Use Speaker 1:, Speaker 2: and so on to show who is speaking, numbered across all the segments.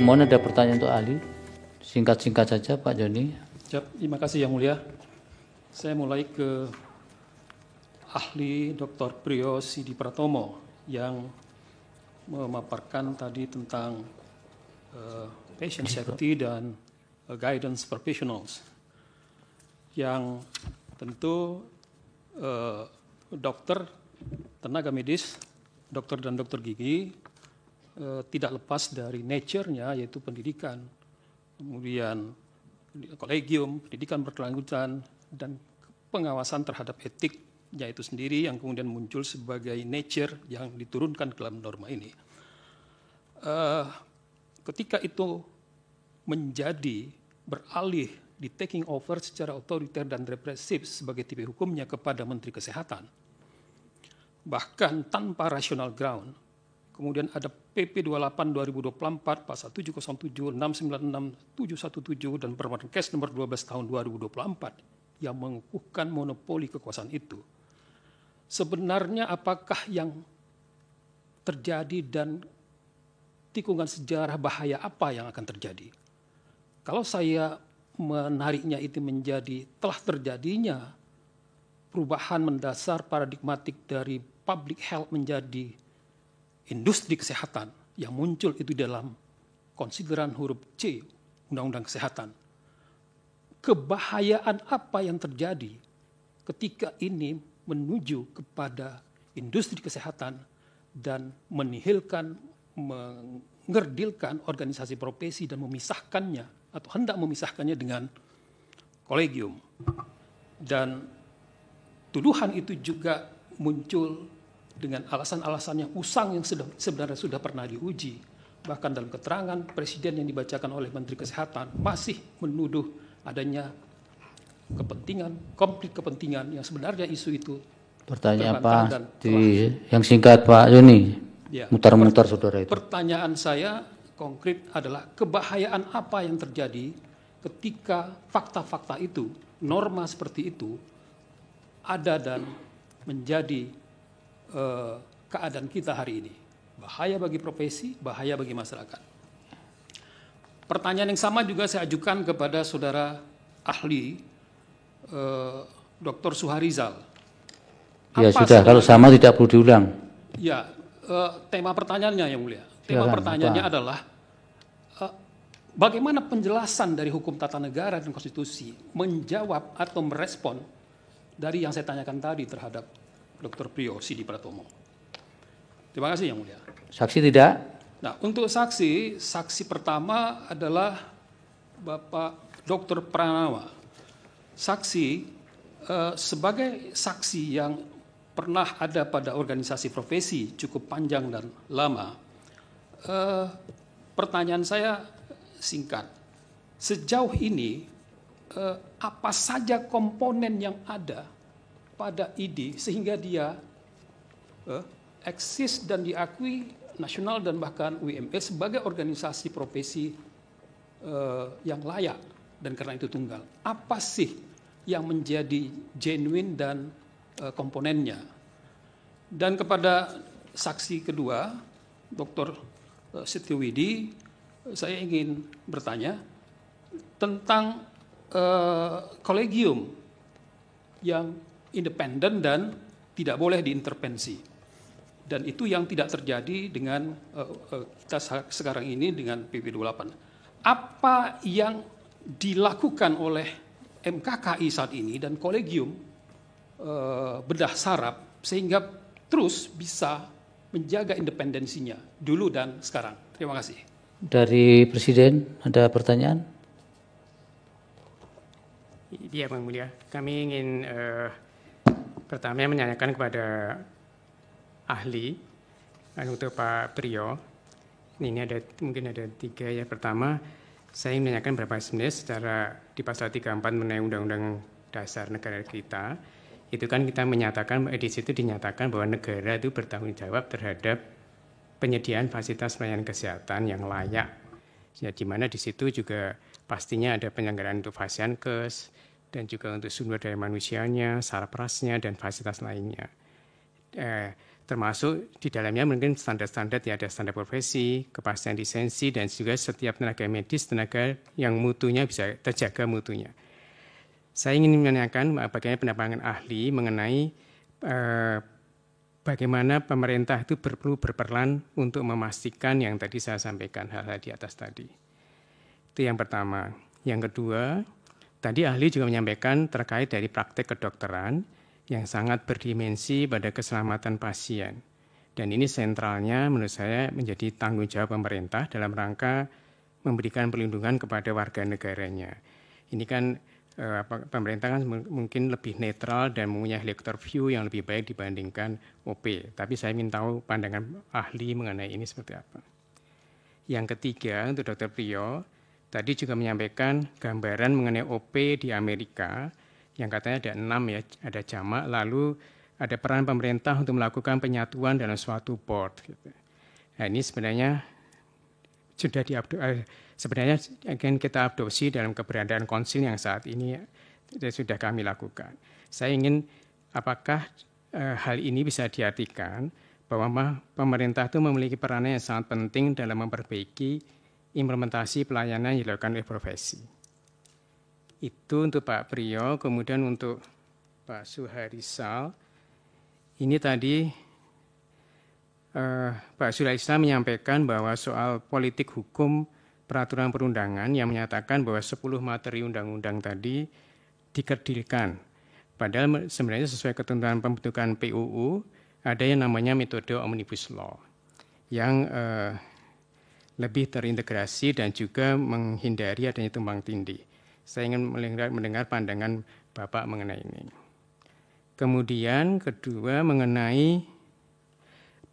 Speaker 1: Mohon ada pertanyaan untuk ahli. Singkat-singkat saja Pak Joni.
Speaker 2: Terima kasih Yang Mulia. Saya mulai ke ahli Dr. Priyo Sidi Pratomo yang memaparkan tadi tentang patient safety dan guidance professionals, yang tentu dokter, tenaga medis, dokter dan dokter gigi tidak lepas dari nature-nya, yaitu pendidikan, kemudian kolegium, pendidikan berkelanjutan, dan pengawasan terhadap etiknya itu sendiri yang kemudian muncul sebagai nature yang diturunkan ke dalam norma ini. Ketika itu menjadi beralih di taking over secara otoriter dan represif sebagai tipe hukumnya kepada Menteri Kesehatan, bahkan tanpa rational ground, kemudian ada PP 28 2024 pasal 707, 696, 717 dan Permenkes nomor 12 tahun 2024 yang mengukuhkan monopoli kekuasaan itu. Sebenarnya apakah yang terjadi dan tikungan sejarah bahaya apa yang akan terjadi? Kalau saya menariknya itu menjadi telah terjadinya perubahan mendasar paradigmatik dari public health menjadi industri kesehatan yang muncul itu dalam konsideran huruf C Undang-Undang Kesehatan. Kebahayaan apa yang terjadi ketika ini menuju kepada industri kesehatan dan menihilkan, mengerdilkan organisasi profesi dan memisahkannya atau hendak memisahkannya dengan kolegium. Dan tuduhan itu juga muncul dengan alasan-alasan yang usang yang sebenarnya sudah pernah diuji. Bahkan dalam keterangan Presiden yang dibacakan oleh Menteri Kesehatan masih menuduh adanya kepentingan, konflik kepentingan yang sebenarnya isu itu.
Speaker 1: Pertanyaan Pak, yang singkat Pak Joni, ya, mutar-mutar saudara itu.
Speaker 2: Pertanyaan saya konkret adalah kebahayaan apa yang terjadi ketika fakta-fakta itu, norma seperti itu ada dan menjadi keadaan kita hari ini. Bahaya bagi profesi, bahaya bagi masyarakat. Pertanyaan yang sama juga saya ajukan kepada saudara ahli Dr. Suharizal.
Speaker 1: Ya sudah, kalau sama tidak perlu diulang.
Speaker 2: Ya, tema pertanyaannya yang mulia. Tema pertanyaannya adalah bagaimana penjelasan dari hukum tata negara dan konstitusi menjawab atau merespon dari yang saya tanyakan tadi terhadap Dr. Priyo Sidi Pratomo. Terima kasih Yang Mulia.
Speaker 1: Saksi tidak?
Speaker 2: Nah, untuk saksi pertama adalah Bapak Dr. Pranawa. Saksi sebagai saksi yang pernah ada pada organisasi profesi cukup panjang dan lama. Pertanyaan saya singkat. Sejauh ini apa saja komponen yang ada pada ID sehingga dia eksis dan diakui nasional dan bahkan UML sebagai organisasi profesi yang layak dan karena itu tunggal. Apa sih yang menjadi genuine dan komponennya? Dan kepada saksi kedua, Dr. Setiawidi, saya ingin bertanya tentang kolegium yang independen dan tidak boleh diintervensi. Dan itu yang tidak terjadi dengan kita sekarang ini dengan PP 28. Apa yang dilakukan oleh MKKI saat ini dan kolegium bedah saraf sehingga terus bisa menjaga independensinya dulu dan sekarang? Terima kasih.
Speaker 1: Dari Presiden ada pertanyaan?
Speaker 3: Iya Bang Mulia, kami ingin pertama menanyakan kepada ahli untuk Pak Priyo. Ini mungkin ada 3 ya. Pertama, saya ingin menanyakan berapa sebenarnya secara di pasal 34 mengenai Undang-Undang Dasar Negara kita, itu kan kita menyatakan di situ dinyatakan bahwa negara itu bertanggung jawab terhadap penyediaan fasilitas pelayanan kesehatan yang layak. Ya, di mana di situ juga pastinya ada penyelenggaraan untuk Fasiankes dan juga untuk sumber daya manusianya, sarprasnya dan fasilitas lainnya. termasuk di dalamnya mungkin standar-standar, ya ada standar profesi, kepastian lisensi, dan juga setiap tenaga medis, tenaga yang mutunya bisa terjaga mutunya. Saya ingin menanyakan bagaimana pendapat ahli mengenai bagaimana pemerintah itu perlu berperan untuk memastikan yang tadi saya sampaikan, hal-hal di atas tadi. Itu yang pertama. Yang kedua, tadi ahli juga menyampaikan terkait dari praktek kedokteran yang sangat berdimensi pada keselamatan pasien. Dan ini sentralnya menurut saya menjadi tanggung jawab pemerintah dalam rangka memberikan perlindungan kepada warga negaranya. Ini kan pemerintah kan mungkin lebih netral dan mempunyai helikopter view yang lebih baik dibandingkan OP. Tapi saya ingin tahu pandangan ahli mengenai ini seperti apa. Yang ketiga, untuk Dr. Priyo, tadi juga menyampaikan gambaran mengenai OP di Amerika, yang katanya ada 6 ya, ada jamak, lalu ada peran pemerintah untuk melakukan penyatuan dalam suatu board. Gitu. Nah ini sebenarnya sudah sebenarnya akan kita adopsi dalam keberadaan konsil yang saat ini sudah kami lakukan. Saya ingin apakah hal ini bisa diartikan bahwa pemerintah itu memiliki peranan yang sangat penting dalam memperbaiki implementasi pelayanan yang dilakukan oleh profesi. Itu untuk Pak Priyo. Kemudian untuk Pak Suharisal, ini tadi Pak Suharisal menyampaikan bahwa soal politik hukum peraturan perundangan yang menyatakan bahwa 10 materi undang-undang tadi dikerdilkan. Padahal sebenarnya sesuai ketentuan pembentukan PUU ada yang namanya metode omnibus law yang lebih terintegrasi dan juga menghindari adanya tumpang tindih. Saya ingin mendengar pandangan Bapak mengenai ini. Kemudian kedua mengenai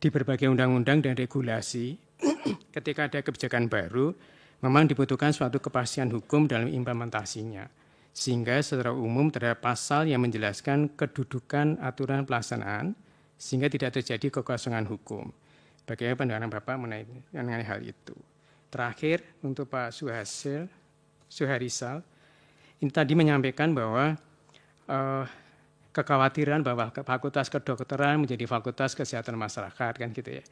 Speaker 3: di berbagai undang-undang dan regulasi, ketika ada kebijakan baru, memang dibutuhkan suatu kepastian hukum dalam implementasinya. Sehingga secara umum terhadap pasal yang menjelaskan kedudukan aturan pelaksanaan, sehingga tidak terjadi kekosongan hukum. Bagaimana pandangan Bapak mengenai hal itu? Terakhir, untuk Pak Suharisal, ini tadi menyampaikan bahwa kekhawatiran bahwa fakultas kedokteran menjadi fakultas kesehatan masyarakat, kan gitu ya.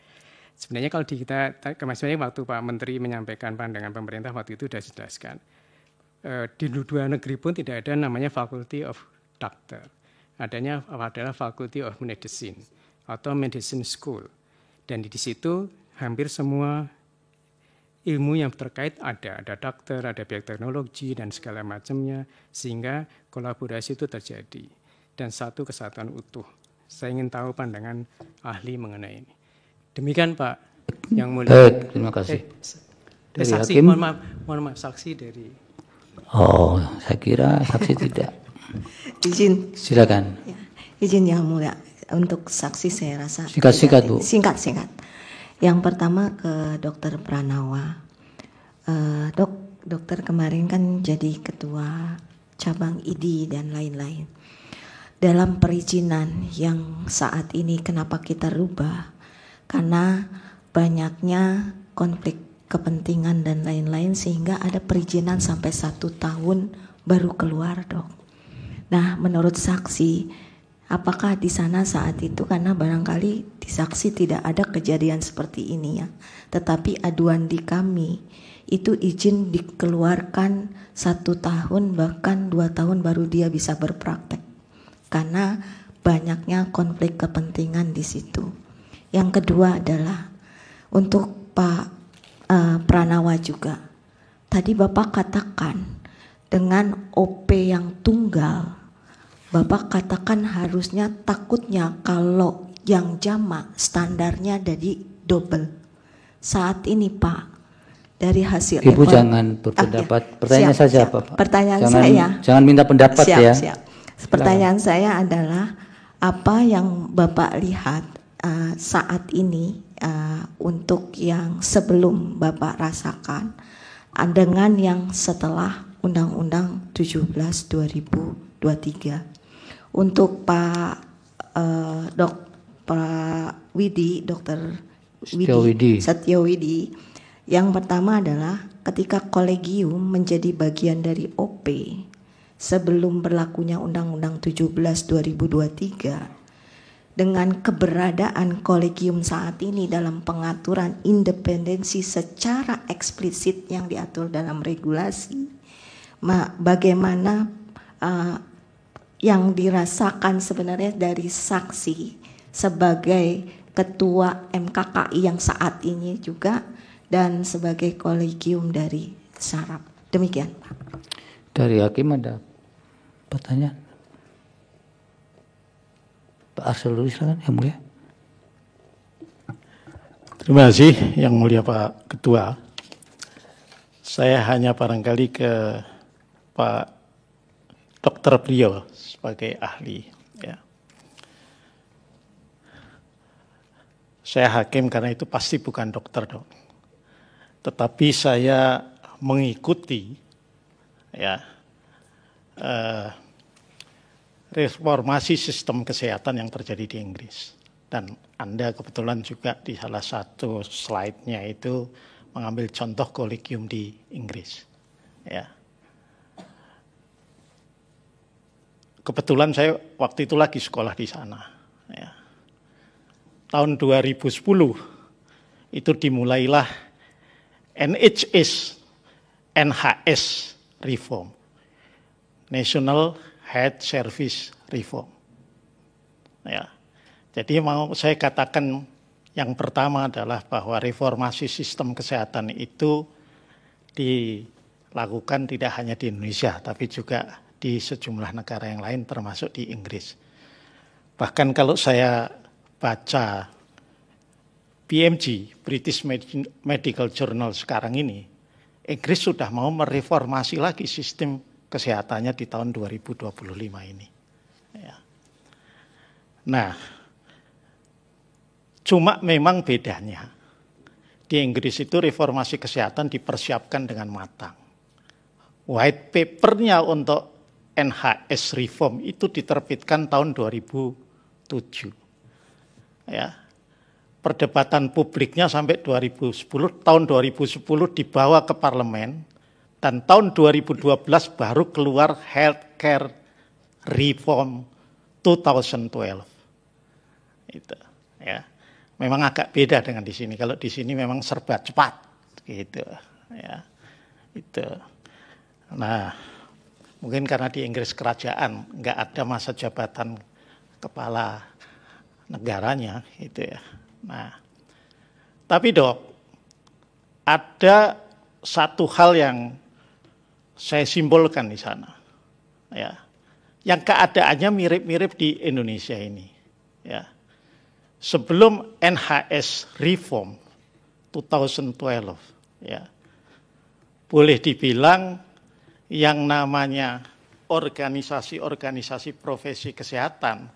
Speaker 3: Sebenarnya kalau sebenarnya waktu Pak Menteri menyampaikan pandangan pemerintah waktu itu sudah dijelaskan. Di luar negeri pun tidak ada namanya Faculty of Doctor. Adanya adalah Faculty of Medicine atau Medicine School. Dan di situ hampir semua ilmu yang terkait ada dokter, ada biokteknologi dan segala macamnya, sehingga kolaborasi itu terjadi dan satu kesatuan utuh. Saya ingin tahu pandangan ahli mengenai ini. Demikian Pak yang mulia.
Speaker 1: Terima kasih.
Speaker 3: Dari saksi, mohon maaf, saksi dari.
Speaker 1: Oh, saya kira saksi tidak.
Speaker 4: Izin.
Speaker 1: Silakan.
Speaker 4: Ya, izin yang mulia, untuk saksi saya rasa.
Speaker 1: Singkat Bu.
Speaker 4: Singkat. Yang pertama ke Dokter Pranawa. Dokter kemarin kan jadi ketua cabang ID dan lain-lain. Dalam perizinan yang saat ini kenapa kita rubah? Karena banyaknya konflik kepentingan dan lain-lain sehingga ada perizinan sampai 1 tahun baru keluar, Dok. Nah, menurut saksi, apakah di sana saat itu, karena barangkali di saksi tidak ada kejadian seperti ini ya, tetapi aduan di kami itu izin dikeluarkan 1 tahun bahkan 2 tahun baru dia bisa berpraktek karena banyaknya konflik kepentingan di situ. Yang kedua adalah untuk Pak Pranawa juga. Tadi Bapak katakan dengan OP yang tunggal, Bapak katakan harusnya takutnya kalau yang jamak standarnya jadi double. Saat ini Pak, dari hasil
Speaker 1: Ibu jangan berpendapat. Pertanyaan saja Pak.
Speaker 4: Pertanyaan
Speaker 1: jangan minta pendapat ya.
Speaker 4: Siap. Pertanyaan saya adalah apa yang Bapak lihat saat ini untuk yang sebelum Bapak rasakan dengan yang setelah Undang-Undang 17 2023. Untuk Pak Widi, Dr. Setio Widi, yang pertama adalah ketika kolegium menjadi bagian dari OP sebelum berlakunya Undang-Undang 17 2023, dengan keberadaan kolegium saat ini dalam pengaturan independensi secara eksplisit yang diatur dalam regulasi, bagaimana yang dirasakan sebenarnya dari saksi sebagai ketua MKKI yang saat ini juga dan sebagai kolegium dari Sarap. Demikian, Pak.
Speaker 1: Dari Hakim ada pertanyaan? Pak Arsul, silakan, Yang Mulia.
Speaker 5: Terima kasih, Yang Mulia Pak Ketua. Saya hanya barangkali ke Pak Dr. Priyo sebagai ahli. Ya. Saya hakim karena itu pasti bukan dokter, dok. Tetapi saya mengikuti ya reformasi sistem kesehatan yang terjadi di Inggris. Dan Anda kebetulan juga di salah satu slide-nya itu mengambil contoh kolegium di Inggris. Ya. Kebetulan saya waktu itu lagi sekolah di sana. Ya. Tahun 2010 itu dimulailah NHS Reform, National Health Service Reform. Ya. Jadi mau saya katakan yang pertama adalah bahwa reformasi sistem kesehatan itu dilakukan tidak hanya di Indonesia, tapi juga di sejumlah negara yang lain termasuk di Inggris. Bahkan kalau saya baca BMJ, British Medical Journal sekarang ini, Inggris sudah mau mereformasi lagi sistem kesehatannya di tahun 2025 ini. Ya. Nah, cuma memang bedanya, di Inggris itu reformasi kesehatan dipersiapkan dengan matang. White paper-nya untuk NHS Reform itu diterbitkan tahun 2007. Ya. Perdebatan publiknya sampai 2010, tahun 2010 dibawa ke parlemen, dan tahun 2012 baru keluar Healthcare Reform 2012. Itu, ya. Memang agak beda dengan di sini. Kalau di sini memang serba cepat, gitu, ya. Itu. Nah, mungkin karena di Inggris kerajaan nggak ada masa jabatan kepala negaranya, gitu ya. Nah, tapi dok, ada satu hal yang saya simbolkan di sana, ya, yang keadaannya mirip-mirip di Indonesia ini, ya. Sebelum NHS Reform 2012, ya, boleh dibilang yang namanya organisasi-organisasi profesi kesehatan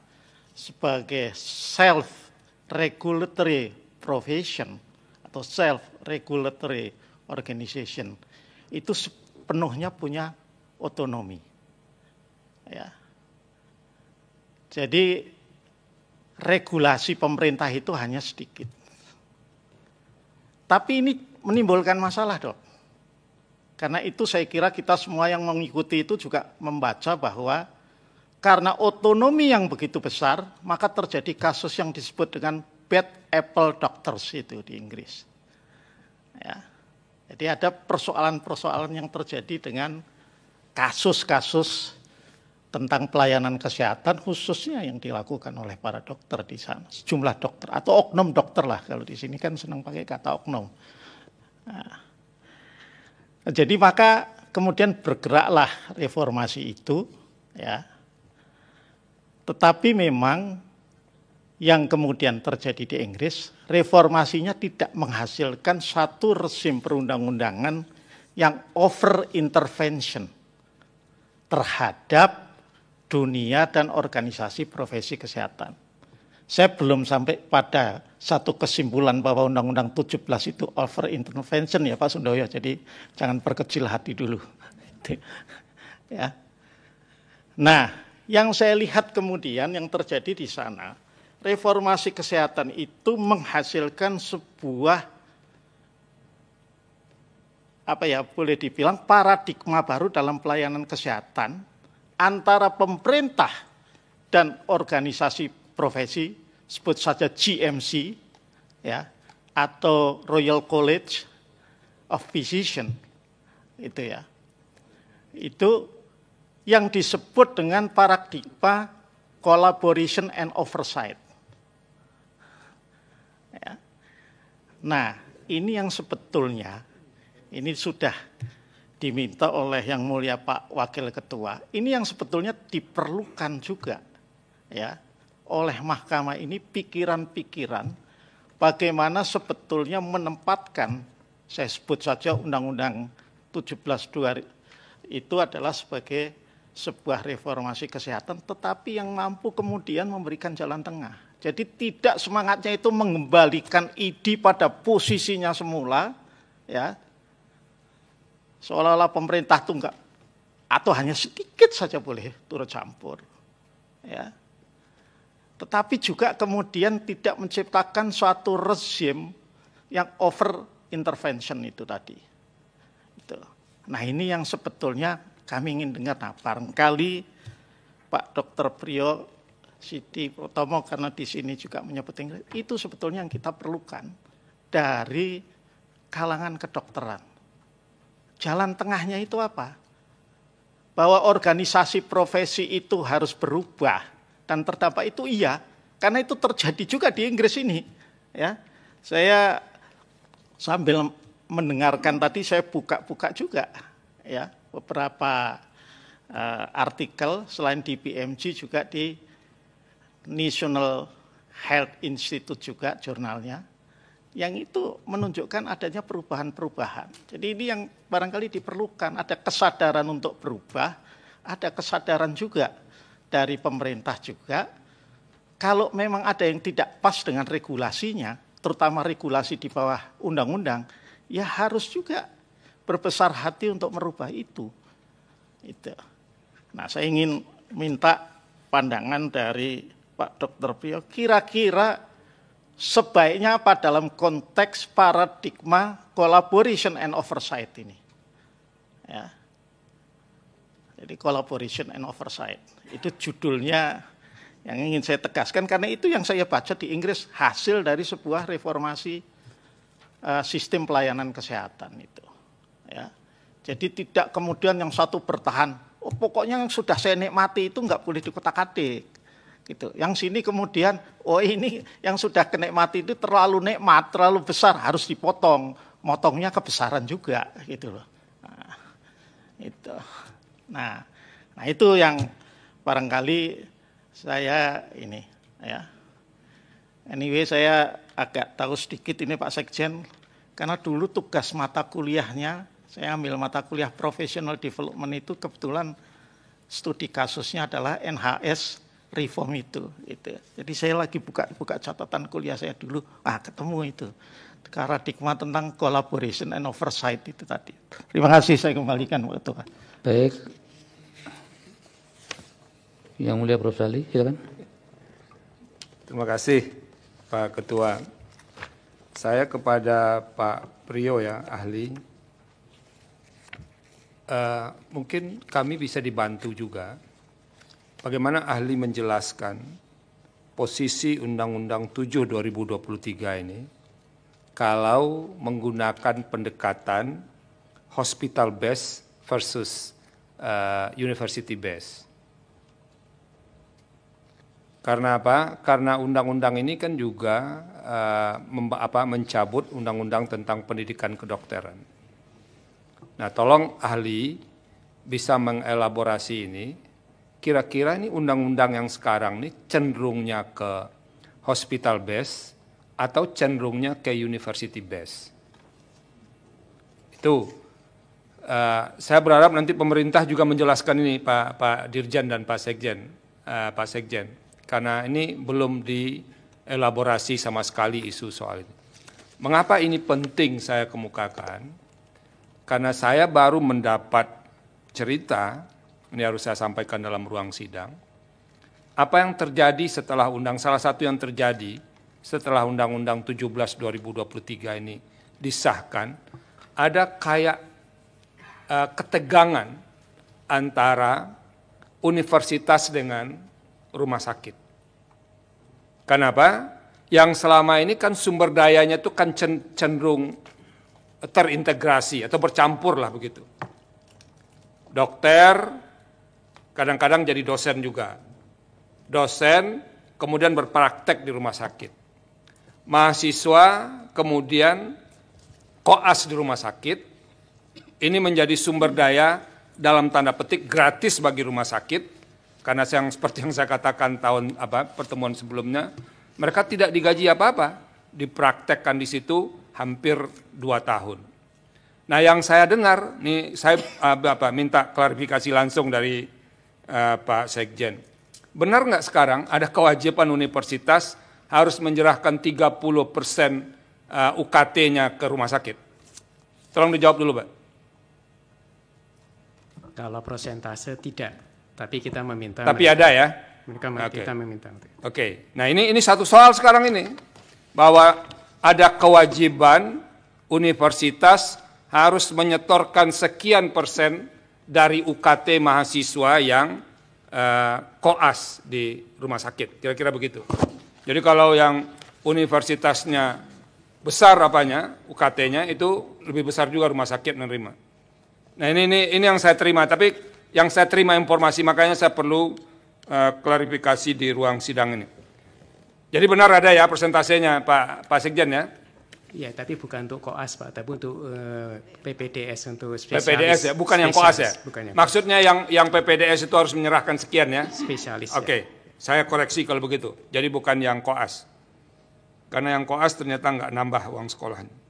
Speaker 5: sebagai self-regulatory profession atau self-regulatory organization itu sepenuhnya punya otonomi. Ya. Jadi regulasi pemerintah itu hanya sedikit. Tapi ini menimbulkan masalah, dok. Karena itu saya kira kita semua yang mengikuti itu juga membaca bahwa karena otonomi yang begitu besar, maka terjadi kasus yang disebut dengan bad apple doctors itu di Inggris. Ya. Jadi ada persoalan-persoalan yang terjadi dengan kasus-kasus tentang pelayanan kesehatan khususnya yang dilakukan oleh para dokter di sana. Sejumlah dokter atau oknum dokter lah, kalau di sini kan senang pakai kata oknum. Nah, jadi maka kemudian bergeraklah reformasi itu, ya. Tetapi memang yang kemudian terjadi di Inggris, reformasinya tidak menghasilkan satu rezim perundang-undangan yang over intervention terhadap dunia dan organisasi profesi kesehatan. Saya belum sampai pada satu kesimpulan bahwa Undang-Undang 17 itu over intervention ya Pak Sundoyo, jadi jangan perkecil hati dulu. Ya. Nah, yang saya lihat kemudian yang terjadi di sana, reformasi kesehatan itu menghasilkan sebuah boleh dibilang paradigma baru dalam pelayanan kesehatan antara pemerintah dan organisasi profesi sebut saja GMC, ya, atau Royal College of Physicians, itu ya. Itu yang disebut dengan paradigma collaboration and oversight. Ya. Nah, ini yang sebetulnya, ini sudah diminta oleh Yang Mulia Pak Wakil Ketua, ini yang sebetulnya diperlukan juga ya oleh mahkamah ini, pikiran-pikiran bagaimana sebetulnya menempatkan, saya sebut saja Undang-Undang 17 itu adalah sebagai sebuah reformasi kesehatan, tetapi yang mampu kemudian memberikan jalan tengah. Jadi tidak semangatnya itu mengembalikan ID pada posisinya semula, ya, seolah-olah pemerintah itu enggak, atau hanya sedikit saja boleh turut campur, ya. Tetapi juga kemudian tidak menciptakan suatu rezim yang over intervention itu tadi. Itu. Nah, ini yang sebetulnya kami ingin dengar. Nah, barangkali Pak Dr. Priyo Siti Pratomo, karena di sini juga menyebut Inggris, itu sebetulnya yang kita perlukan dari kalangan kedokteran. Jalan tengahnya itu apa? Bahwa organisasi profesi itu harus berubah dan terdampak itu iya, karena itu terjadi juga di Inggris ini. Ya, saya sambil mendengarkan tadi saya buka-buka juga, ya, beberapa artikel selain di BMG juga di National Health Institute juga jurnalnya, yang itu menunjukkan adanya perubahan-perubahan. Jadi ini yang barangkali diperlukan, ada kesadaran untuk berubah, ada kesadaran juga dari pemerintah juga. Kalau memang ada yang tidak pas dengan regulasinya, terutama regulasi di bawah undang-undang, ya harus juga berbesar hati untuk merubah itu. Nah, saya ingin minta pandangan dari Pak Dr. Priyo, kira-kira sebaiknya apa dalam konteks paradigma collaboration and oversight ini. Ya. Jadi collaboration and oversight, itu judulnya yang ingin saya tegaskan, karena itu yang saya baca di Inggris, hasil dari sebuah reformasi sistem pelayanan kesehatan itu. Ya. Jadi tidak kemudian yang satu bertahan, oh, pokoknya yang sudah saya nikmati itu nggak boleh dikotak-atik. Gitu. Yang sini kemudian, oh ini yang sudah kenikmati itu terlalu nikmat, terlalu besar, harus dipotong. Motongnya kebesaran juga, gitu loh. Nah, itu. Nah, itu yang barangkali saya ini, ya. Anyway, saya agak tahu sedikit ini Pak Sekjen, karena dulu tugas mata kuliahnya, saya ambil mata kuliah Professional Development itu, kebetulan studi kasusnya adalah NHS reform itu. Jadi saya lagi buka catatan kuliah saya dulu, ketemu itu paradigma tentang collaboration and oversight itu tadi. Terima kasih, saya kembalikan Pak Ketua.
Speaker 1: Baik, Yang Mulia Prof. Sali, silakan.
Speaker 6: Terima kasih Pak Ketua. Saya kepada Pak Priyo ya, ahli. Mungkin kami bisa dibantu juga. Bagaimana ahli menjelaskan posisi Undang-Undang 7 2023 ini kalau menggunakan pendekatan hospital based versus university based. Karena apa? Karena undang-undang ini kan juga mencabut undang-undang tentang pendidikan kedokteran. Nah, tolong ahli bisa mengelaborasi ini. Kira-kira ini undang-undang yang sekarang ini cenderungnya ke hospital base atau cenderungnya ke university base. Itu saya berharap nanti pemerintah juga menjelaskan ini Pak Dirjen dan Pak Sekjen, karena ini belum dielaborasi sama sekali isu soal ini. Mengapa ini penting saya kemukakan? Karena saya baru mendapat cerita, ini harus saya sampaikan dalam ruang sidang, apa yang terjadi setelah salah satu yang terjadi setelah Undang-Undang 17 2023 ini disahkan, ada kayak ketegangan antara universitas dengan rumah sakit. Kenapa? Yang selama ini kan sumber dayanya itu kan cenderung terintegrasi atau bercampur lah begitu. Dokter kadang-kadang jadi dosen juga. Dosen kemudian berpraktek di rumah sakit. Mahasiswa kemudian koas di rumah sakit. Ini menjadi sumber daya dalam tanda petik gratis bagi rumah sakit, karena seperti yang saya katakan pertemuan sebelumnya, mereka tidak digaji apa-apa, dipraktekkan di situ hampir 2 tahun. Nah, yang saya dengar, nih saya minta klarifikasi langsung dari Pak Sekjen. Benar nggak sekarang ada kewajiban universitas harus menyerahkan 30% UKT-nya ke rumah sakit? Tolong dijawab dulu, Pak.
Speaker 3: Kalau persentase tidak, tapi kita meminta.
Speaker 6: Tapi ada ya?
Speaker 3: Kita meminta.
Speaker 6: Oke. Nah, ini satu soal sekarang ini, bahwa ada kewajiban universitas harus menyetorkan sekian persen dari UKT mahasiswa yang koas di rumah sakit, kira-kira begitu. Jadi kalau yang universitasnya besar UKT-nya itu lebih besar juga rumah sakit menerima. Nah, ini yang saya terima, tapi yang saya terima informasi, makanya saya perlu klarifikasi di ruang sidang ini. Jadi benar ada ya persentasenya Pak Sekjen ya?
Speaker 3: Iya, tapi bukan untuk koas Pak, tapi untuk PPDS, untuk spesialis.
Speaker 6: PPDS ya, bukan yang koas ya?
Speaker 3: Bukan.
Speaker 6: Maksudnya yang PPDS itu harus menyerahkan sekian ya?
Speaker 3: Spesialis.
Speaker 6: Oke, saya koreksi kalau begitu. Jadi bukan yang koas. Karena yang koas ternyata nggak nambah uang sekolahnya.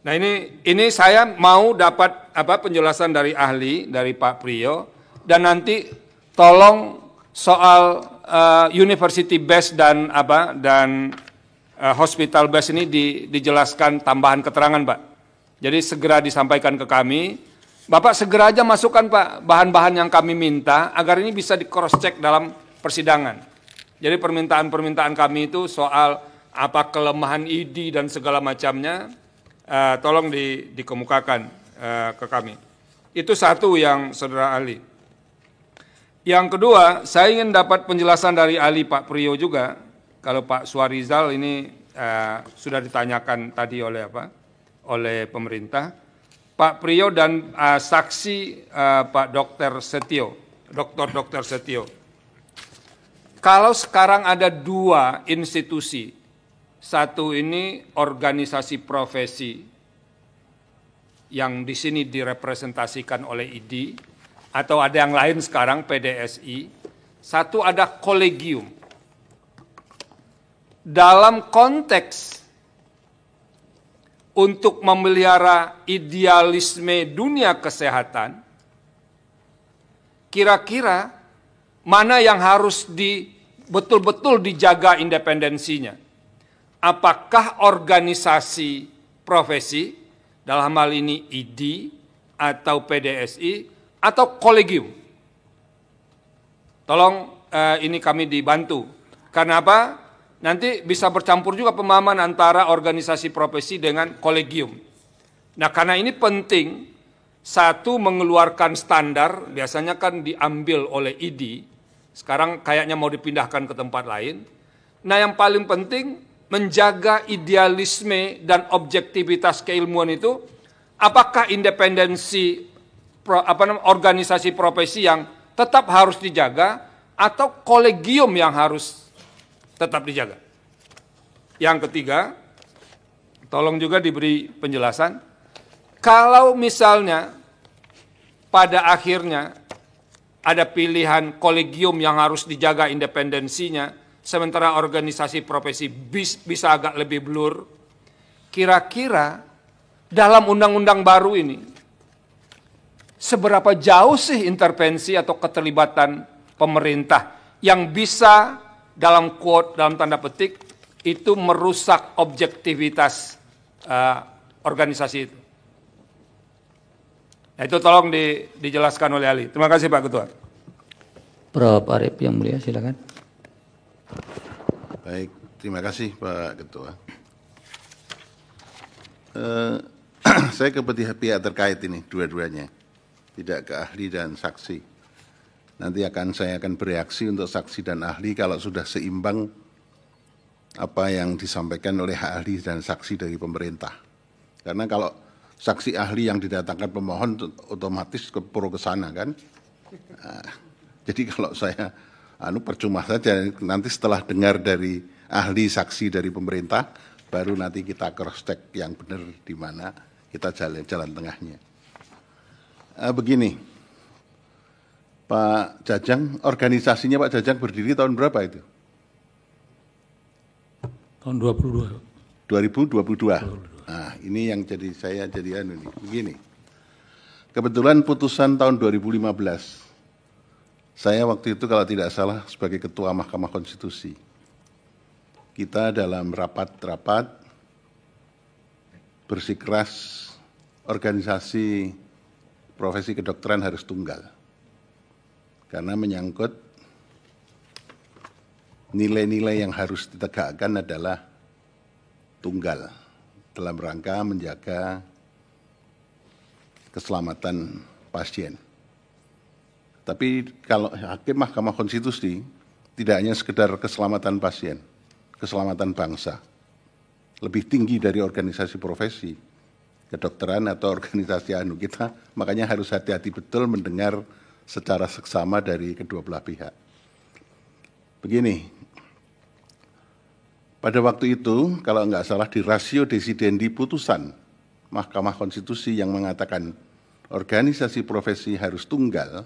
Speaker 6: Nah, ini saya mau dapat penjelasan dari ahli, dari Pak Priyo, dan nanti tolong soal university based dan hospital based ini dijelaskan tambahan keterangan, Pak. Jadi segera disampaikan ke kami. Bapak segera aja masukkan, Pak, bahan-bahan yang kami minta agar ini bisa di cross check dalam persidangan. Jadi permintaan-permintaan kami itu soal apa kelemahan ID dan segala macamnya, tolong dikemukakan ke kami. Itu satu yang saudara ahli. Yang kedua, saya ingin dapat penjelasan dari ahli Pak Priyo juga. Kalau Pak Suarizal ini sudah ditanyakan tadi oleh pemerintah. Pak Priyo dan saksi Pak Dr. Setio. Kalau sekarang ada 2 institusi, satu ini organisasi profesi yang di sini direpresentasikan oleh ID, atau ada yang lain sekarang PDSI. Satu ada kolegium. Dalam konteks untuk memelihara idealisme dunia kesehatan, kira-kira mana yang harus betul-betul dijaga independensinya? Apakah organisasi profesi, dalam hal ini ID atau PDSI, atau kolegium? Tolong ini kami dibantu. Karena apa? Nanti bisa bercampur juga pemahaman antara organisasi profesi dengan kolegium. Nah, karena ini penting, satu mengeluarkan standar, biasanya kan diambil oleh ID, sekarang kayaknya mau dipindahkan ke tempat lain. Nah, yang paling penting, menjaga idealisme dan objektivitas keilmuan itu, apakah independensi organisasi profesi yang tetap harus dijaga atau kolegium yang harus tetap dijaga? Yang ketiga, tolong juga diberi penjelasan, kalau misalnya pada akhirnya ada pilihan kolegium yang harus dijaga independensinya, sementara organisasi profesi bisa agak lebih blur, kira-kira dalam undang-undang baru ini, seberapa jauh sih intervensi atau keterlibatan pemerintah yang bisa dalam quote, dalam tanda petik, itu merusak objektivitas organisasi itu. Nah, itu tolong dijelaskan oleh ahli. Terima kasih Pak Ketua.
Speaker 1: Prof. Arief yang mulia, silakan.
Speaker 7: Baik, terima kasih Pak Ketua. Saya ke pihak terkait ini dua-duanya, tidak ke ahli dan saksi. Nanti saya akan bereaksi untuk saksi dan ahli kalau sudah seimbang apa yang disampaikan oleh ahli dan saksi dari pemerintah. Karena kalau saksi ahli yang didatangkan pemohon otomatis pro ke sana kan. Nah, jadi kalau saya percuma saja, nanti setelah dengar dari ahli saksi dari pemerintah, baru nanti kita cross check yang benar di mana kita jalan tengahnya. Begini, Pak Jajang, organisasinya Pak Jajang berdiri tahun berapa itu?
Speaker 2: Tahun 2022.
Speaker 7: 2022. Nah, ini yang saya jadi begini. Kebetulan putusan tahun 2015, saya waktu itu kalau tidak salah sebagai Ketua Mahkamah Konstitusi. Kita dalam rapat-rapat bersikeras organisasi profesi kedokteran harus tunggal. Karena menyangkut nilai-nilai yang harus ditegakkan adalah tunggal dalam rangka menjaga keselamatan pasien. Tapi kalau hakim Mahkamah Konstitusi tidak hanya sekedar keselamatan pasien, keselamatan bangsa, lebih tinggi dari organisasi profesi kedokteran atau organisasi kita, makanya harus hati-hati betul mendengar secara seksama dari kedua belah pihak. Begini, pada waktu itu, kalau enggak salah di ratio desidendi putusan Mahkamah Konstitusi yang mengatakan organisasi profesi harus tunggal,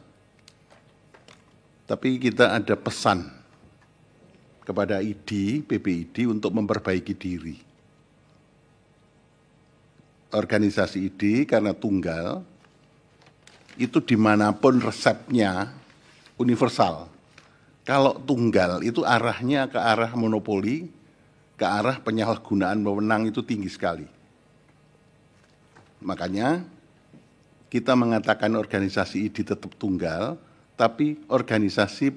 Speaker 7: tapi kita ada pesan kepada ID, PBID untuk memperbaiki diri. Organisasi ID karena tunggal, itu dimanapun resepnya universal. Kalau tunggal itu arahnya ke arah monopoli, ke arah penyalahgunaan wewenang itu tinggi sekali. Makanya kita mengatakan organisasi ID tetap tunggal, tapi organisasi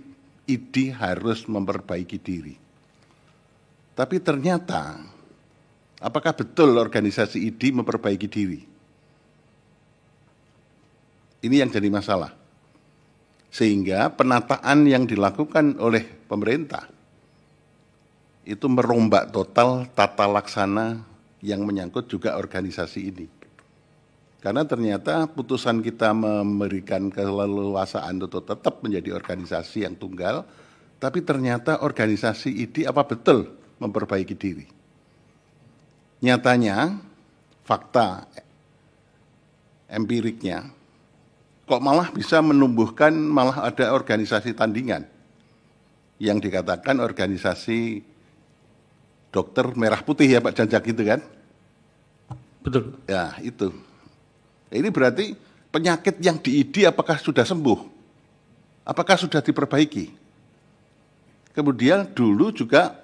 Speaker 7: ID harus memperbaiki diri. Tapi ternyata, apakah betul organisasi ID memperbaiki diri? Ini yang jadi masalah. Sehingga penataan yang dilakukan oleh pemerintah itu merombak total tata laksana yang menyangkut juga organisasi ini. Karena ternyata putusan kita memberikan keleluasaan untuk tetap menjadi organisasi yang tunggal, tapi ternyata organisasi ID apa betul memperbaiki diri? Nyatanya, fakta empiriknya, kok malah bisa menumbuhkan malah ada organisasi tandingan yang dikatakan organisasi dokter merah putih ya Pak Jajak gitu kan?
Speaker 2: Betul.
Speaker 7: Ya itu. Ini berarti penyakit yang di ID apakah sudah sembuh? Apakah sudah diperbaiki? Kemudian dulu juga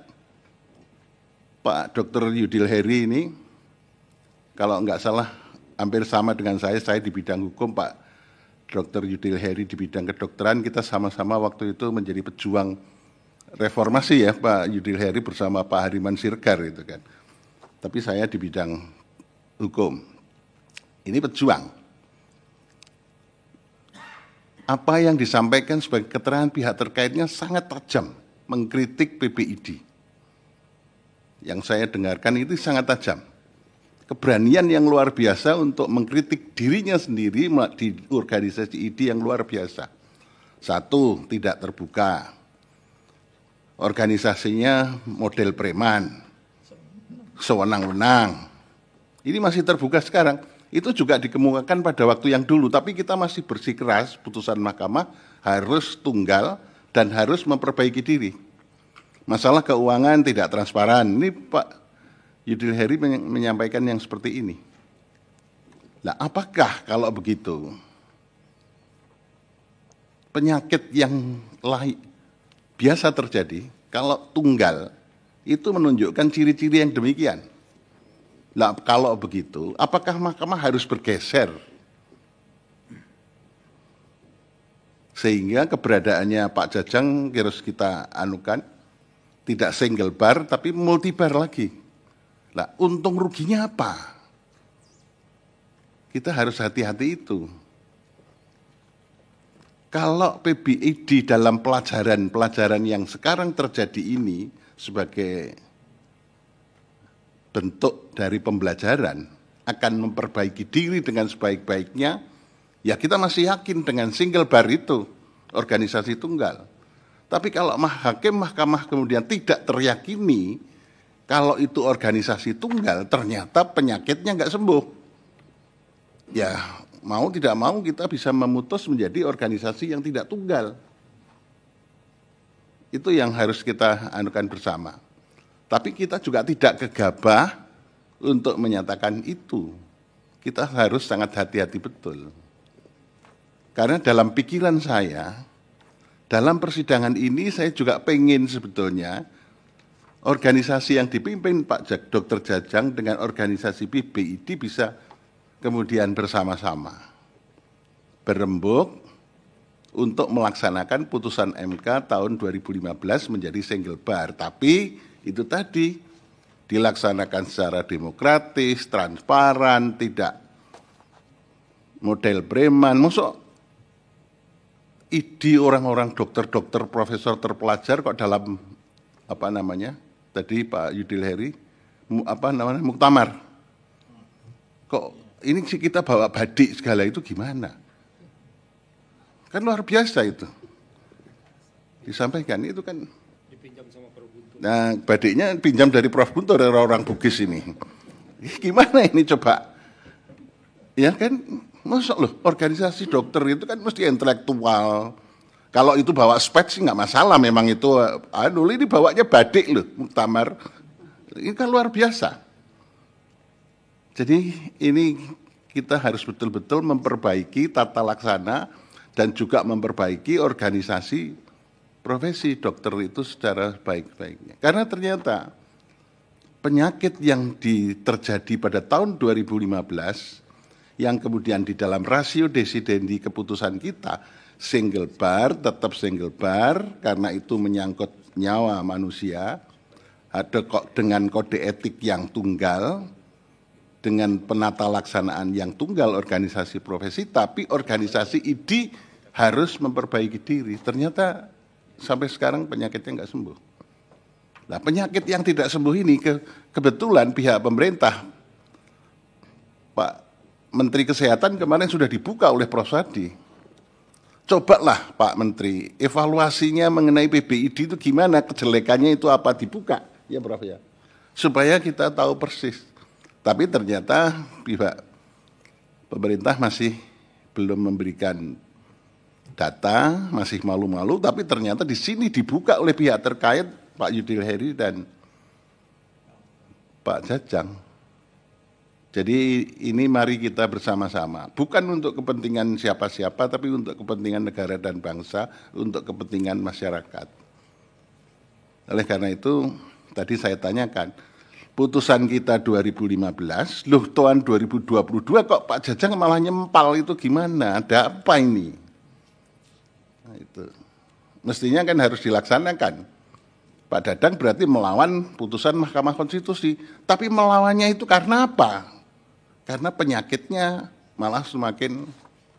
Speaker 7: Pak Dr. Yudil Heri ini, kalau enggak salah hampir sama dengan saya di bidang hukum, Pak Dr. Yudil Heri di bidang kedokteran, kita sama-sama waktu itu menjadi pejuang reformasi ya, Pak Yudil Heri bersama Pak Hariman Sirgar itu kan. Tapi saya di bidang hukum. Ini pejuang. Apa yang disampaikan sebagai keterangan pihak terkaitnya sangat tajam, mengkritik PBID. Yang saya dengarkan itu sangat tajam. Keberanian yang luar biasa untuk mengkritik dirinya sendiri di organisasi ID yang luar biasa. Satu, tidak terbuka. Organisasinya model preman, sewenang-wenang. Ini masih terbuka sekarang. Itu juga dikemukakan pada waktu yang dulu, tapi kita masih bersikeras putusan mahkamah harus tunggal dan harus memperbaiki diri. Masalah keuangan tidak transparan, ini Pak Yudil Heri menyampaikan yang seperti ini. Nah, apakah kalau begitu penyakit yang biasa terjadi kalau tunggal itu menunjukkan ciri-ciri yang demikian? Nah, kalau begitu, apakah mahkamah harus bergeser? Sehingga keberadaannya Pak Jajang harus kita anukan, tidak single bar, tapi multi bar lagi. Nah, untung ruginya apa? Kita harus hati-hati itu. Kalau PBID dalam pelajaran yang sekarang terjadi ini sebagai bentuk dari pembelajaran akan memperbaiki diri dengan sebaik-baiknya, ya kita masih yakin dengan single bar itu, organisasi tunggal. Tapi kalau hakim mahkamah kemudian tidak teryakini kalau itu organisasi tunggal, ternyata penyakitnya nggak sembuh. Ya mau tidak mau kita bisa memutus menjadi organisasi yang tidak tunggal. Itu yang harus kita anukan bersama. Tapi kita juga tidak gegabah untuk menyatakan itu. Kita harus sangat hati-hati betul. Karena dalam pikiran saya, dalam persidangan ini saya juga pengen sebetulnya organisasi yang dipimpin Pak Dr. Jajang dengan organisasi PBID bisa kemudian bersama-sama berembuk untuk melaksanakan putusan MK tahun 2015 menjadi single bar. Tapi itu tadi dilaksanakan secara demokratis, transparan, tidak model preman. Masuk ide orang-orang dokter-dokter, profesor terpelajar kok dalam apa namanya tadi Pak Yudil Heri apa namanya muktamar. Kok ini sih kita bawa badik segala itu gimana? Kan luar biasa itu. Disampaikan itu kan.
Speaker 6: Dipinjam sama Prof. Guntur.
Speaker 7: Nah, badiknya pinjam dari Prof. Guntur, dari orang Bugis ini. Gimana ini coba? Ya kan, masuk loh, organisasi dokter itu kan mesti intelektual. Kalau itu bawa spek sih nggak masalah, memang itu, ini bawanya badik loh, muktamar. Ini kan luar biasa. Jadi ini kita harus betul-betul memperbaiki tata laksana dan juga memperbaiki organisasi profesi dokter itu secara baik-baiknya. Karena ternyata penyakit yang terjadi pada tahun 2015 yang kemudian di dalam rasio desidendi keputusan kita single bar, tetap single bar karena itu menyangkut nyawa manusia, ada kok dengan kode etik yang tunggal, dengan penata laksanaan yang tunggal organisasi profesi, tapi organisasi ID harus memperbaiki diri. Ternyata sampai sekarang penyakitnya nggak sembuh. Nah, penyakit yang tidak sembuh ini kebetulan pihak pemerintah, Pak Menteri Kesehatan kemarin sudah dibuka oleh Prof. Sadi. Cobalah Pak Menteri, evaluasinya mengenai PBID itu gimana, kejelekannya itu apa, dibuka, ya Prof. ya, supaya kita tahu persis. Tapi ternyata pihak pemerintah masih belum memberikan data, masih malu-malu, tapi ternyata di sini dibuka oleh pihak terkait, Pak Yudil Heri dan Pak Jajang. Jadi ini mari kita bersama-sama, bukan untuk kepentingan siapa-siapa, tapi untuk kepentingan negara dan bangsa, untuk kepentingan masyarakat. Oleh karena itu, tadi saya tanyakan, putusan kita 2015, loh tahun 2022 kok Pak Jajang malah nyempal, itu gimana, ada apa ini? Nah, itu mestinya kan harus dilaksanakan. Pak Dadang berarti melawan putusan Mahkamah Konstitusi, tapi melawannya itu karena apa? Karena penyakitnya malah semakin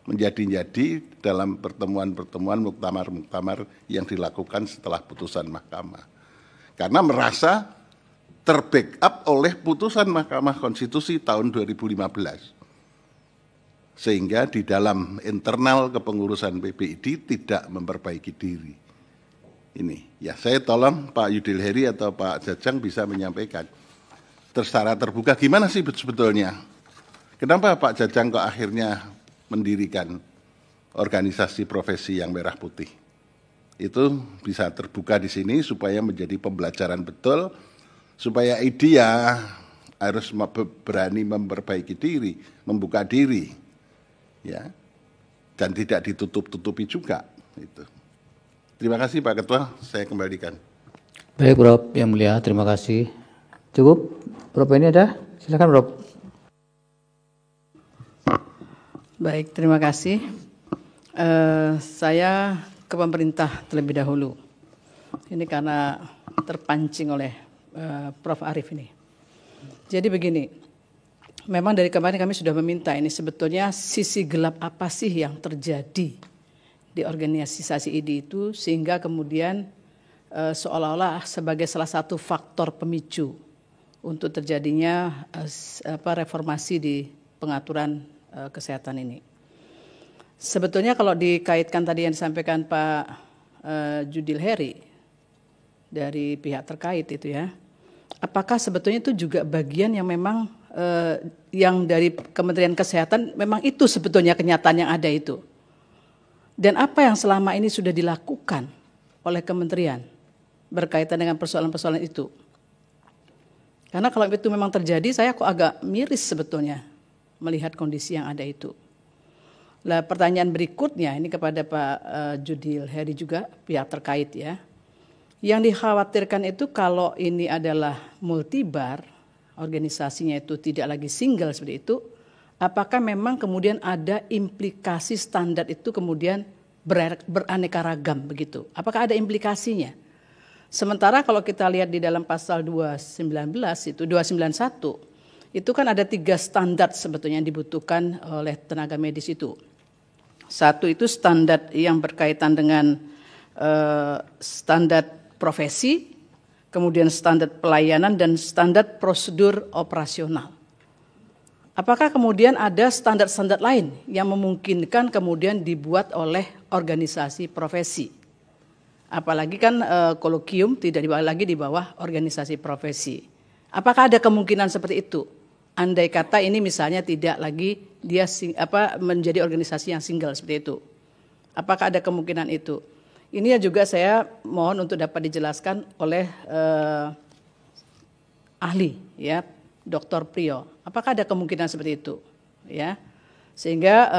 Speaker 7: menjadi-jadi dalam pertemuan-pertemuan muktamar-muktamar yang dilakukan setelah putusan mahkamah. Karena merasa terbackup oleh putusan Mahkamah Konstitusi tahun 2015. Sehingga di dalam internal kepengurusan PBID tidak memperbaiki diri. Ini, ya saya tolong Pak Yudil Heri atau Pak Jajang bisa menyampaikan. Secara terbuka gimana sih sebetulnya? Kenapa Pak Jajang kok akhirnya mendirikan organisasi profesi yang merah putih? Itu bisa terbuka di sini supaya menjadi pembelajaran betul, supaya idea harus berani memperbaiki diri, membuka diri, ya, dan tidak ditutup-tutupi juga. Itu. Terima kasih Pak Ketua, saya kembalikan.
Speaker 1: Baik Prof. Yang Mulia, terima kasih. Cukup? Prof. Ini ada? Silakan Prof.
Speaker 8: Baik, terima kasih. Saya ke pemerintah terlebih dahulu. Ini karena terpancing oleh Prof. Arief ini. Jadi begini, memang dari kemarin kami sudah meminta ini sebetulnya sisi gelap apa sih yang terjadi di organisasi ID itu sehingga kemudian seolah-olah sebagai salah satu faktor pemicu untuk terjadinya reformasi di pengaturan kesehatan ini. Sebetulnya kalau dikaitkan tadi yang disampaikan Pak Judil Heri dari pihak terkait itu ya, apakah sebetulnya itu juga bagian yang memang yang dari Kementerian Kesehatan memang itu sebetulnya kenyataan yang ada itu? Dan apa yang selama ini sudah dilakukan oleh kementerian berkaitan dengan persoalan-persoalan itu? Karena kalau itu memang terjadi, saya kok agak miris sebetulnya melihat kondisi yang ada itu. Nah, pertanyaan berikutnya ini kepada Pak Judil Heri juga, pihak terkait ya. Yang dikhawatirkan itu kalau ini adalah multibar, organisasinya itu tidak lagi single seperti itu, apakah memang kemudian ada implikasi standar itu kemudian beraneka ragam begitu? Apakah ada implikasinya? Sementara kalau kita lihat di dalam pasal 291 itu kan ada 3 standar sebetulnya yang dibutuhkan oleh tenaga medis itu. Satu itu standar yang berkaitan dengan standar profesi, kemudian standar pelayanan dan standar prosedur operasional. Apakah kemudian ada standar-standar lain yang memungkinkan kemudian dibuat oleh organisasi profesi? Apalagi kan kolokium tidak lagi di bawah organisasi profesi. Apakah ada kemungkinan seperti itu? Andai kata ini misalnya tidak lagi dia menjadi organisasi yang single seperti itu. Apakah ada kemungkinan itu? Ini juga saya mohon untuk dapat dijelaskan oleh ahli ya, Dr. Priyo. Apakah ada kemungkinan seperti itu? Ya. Sehingga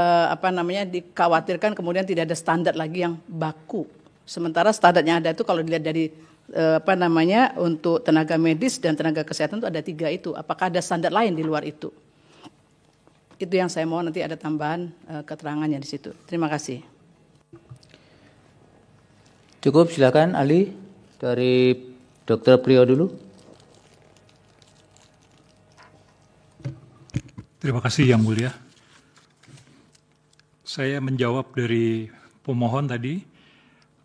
Speaker 8: dikhawatirkan kemudian tidak ada standar lagi yang baku. Sementara standarnya ada itu kalau dilihat dari untuk tenaga medis dan tenaga kesehatan itu ada 3 itu. Apakah ada standar lain di luar itu? Itu yang saya mohon nanti ada tambahan keterangannya di situ. Terima kasih.
Speaker 1: Cukup, silakan ahli dari Dr. Priyo dulu.
Speaker 9: Terima kasih Yang Mulia. Saya menjawab dari pemohon tadi,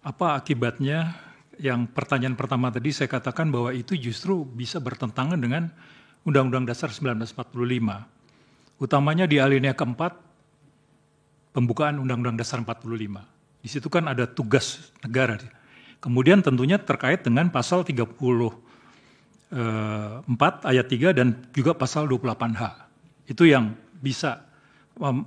Speaker 9: apa akibatnya? Yang pertanyaan pertama tadi saya katakan bahwa itu justru bisa bertentangan dengan Undang-Undang Dasar 1945. Utamanya di alinea keempat pembukaan Undang-Undang Dasar 45. Di situ kan ada tugas negara. Kemudian tentunya terkait dengan pasal 34 ayat 3 dan juga pasal 28H. Itu yang bisa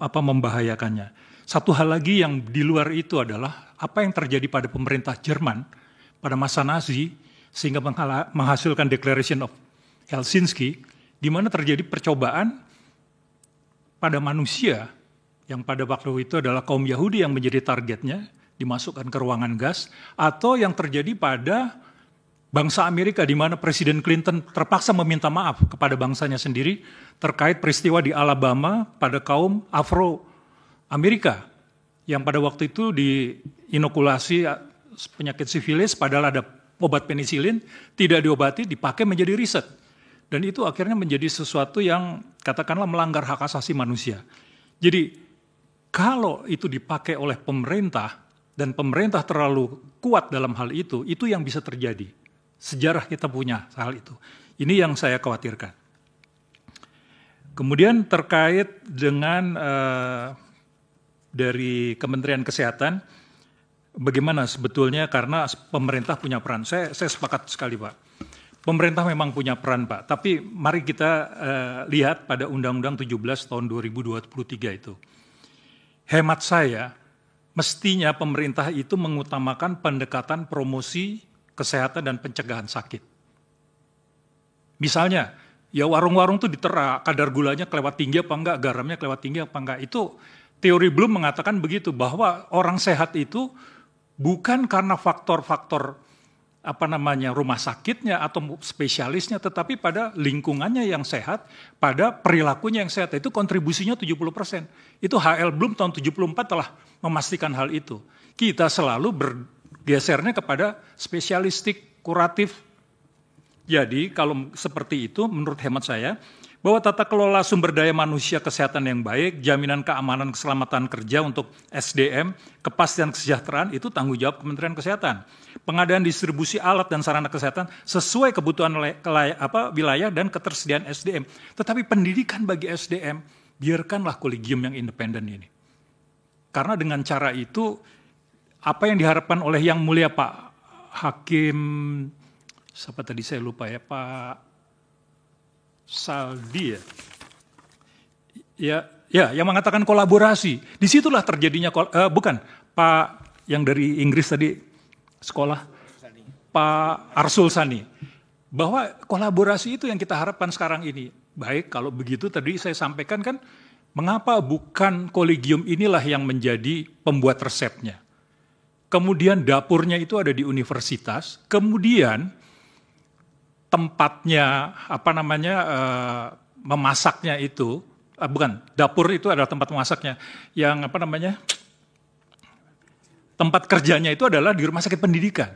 Speaker 9: membahayakannya. Satu hal lagi yang di luar itu adalah apa yang terjadi pada pemerintah Jerman pada masa Nazi sehingga menghasilkan Declaration of Helsinki, di mana terjadi percobaan pada manusia yang pada waktu itu adalah kaum Yahudi yang menjadi targetnya, dimasukkan ke ruangan gas, atau yang terjadi pada bangsa Amerika di mana Presiden Clinton terpaksa meminta maaf kepada bangsanya sendiri terkait peristiwa di Alabama pada kaum Afro-Amerika yang pada waktu itu diinokulasi penyakit sifilis, padahal ada obat penisilin, tidak diobati, dipakai menjadi riset. Dan itu akhirnya menjadi sesuatu yang katakanlah melanggar hak asasi manusia. Jadi kalau itu dipakai oleh pemerintah dan pemerintah terlalu kuat dalam hal itu yang bisa terjadi. Sejarah kita punya hal itu. Ini yang saya khawatirkan. Kemudian terkait dengan dari Kementerian Kesehatan, bagaimana sebetulnya karena pemerintah punya peran. Saya sepakat sekali Pak. Pemerintah memang punya peran Pak. Tapi mari kita lihat pada Undang-Undang 17 tahun 2023 itu. Hemat saya, mestinya pemerintah itu mengutamakan pendekatan promosi kesehatan dan pencegahan sakit. Misalnya, ya warung-warung itu ditera kadar gulanya kelewat tinggi apa enggak, garamnya kelewat tinggi apa enggak. Itu teori Bloom mengatakan begitu, bahwa orang sehat itu bukan karena faktor-faktor rumah sakitnya atau spesialisnya, tetapi pada lingkungannya yang sehat, pada perilakunya yang sehat. Itu kontribusinya 70%. Itu HL Bloom tahun 74 telah memastikan hal itu. Kita selalu bergesernya kepada spesialistik, kuratif. Jadi kalau seperti itu menurut hemat saya, bahwa tata kelola sumber daya manusia kesehatan yang baik, jaminan keamanan keselamatan kerja untuk SDM, kepastian kesejahteraan itu tanggung jawab Kementerian Kesehatan. Pengadaan distribusi alat dan sarana kesehatan sesuai kebutuhan wilayah dan ketersediaan SDM. Tetapi pendidikan bagi SDM, biarkanlah kolegium yang independen ini. Karena dengan cara itu, apa yang diharapkan oleh Yang Mulia Pak Hakim, siapa tadi saya lupa ya, Pak Saldi ya, yang mengatakan kolaborasi. Disitulah terjadinya, bukan, Pak yang dari Inggris tadi sekolah, Pak Arsul Sani, bahwa kolaborasi itu yang kita harapkan sekarang ini. Baik, kalau begitu tadi saya sampaikan kan, mengapa bukan kolegium inilah yang menjadi pembuat resepnya. Kemudian dapurnya itu ada di universitas, kemudian tempatnya memasaknya itu bukan dapur itu adalah tempat memasaknya, yang tempat kerjanya itu adalah di rumah sakit pendidikan.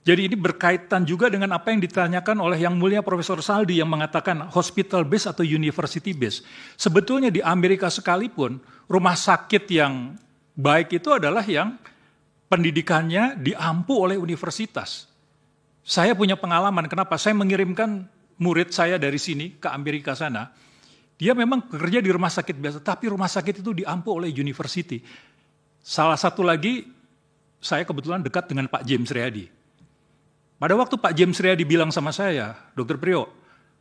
Speaker 9: Jadi ini berkaitan juga dengan apa yang ditanyakan oleh Yang Mulia Profesor Saldi yang mengatakan hospital base atau university base. Sebetulnya di Amerika sekalipun rumah sakit yang baik itu adalah yang pendidikannya diampu oleh universitas. Saya punya pengalaman, kenapa? Saya mengirimkan murid saya dari sini ke Amerika sana. Dia memang bekerja di rumah sakit biasa, tapi rumah sakit itu diampu oleh university. Salah satu lagi, saya kebetulan dekat dengan Pak James Riyadi. Pada waktu Pak James Riyadi bilang sama saya, Dr. Priyo,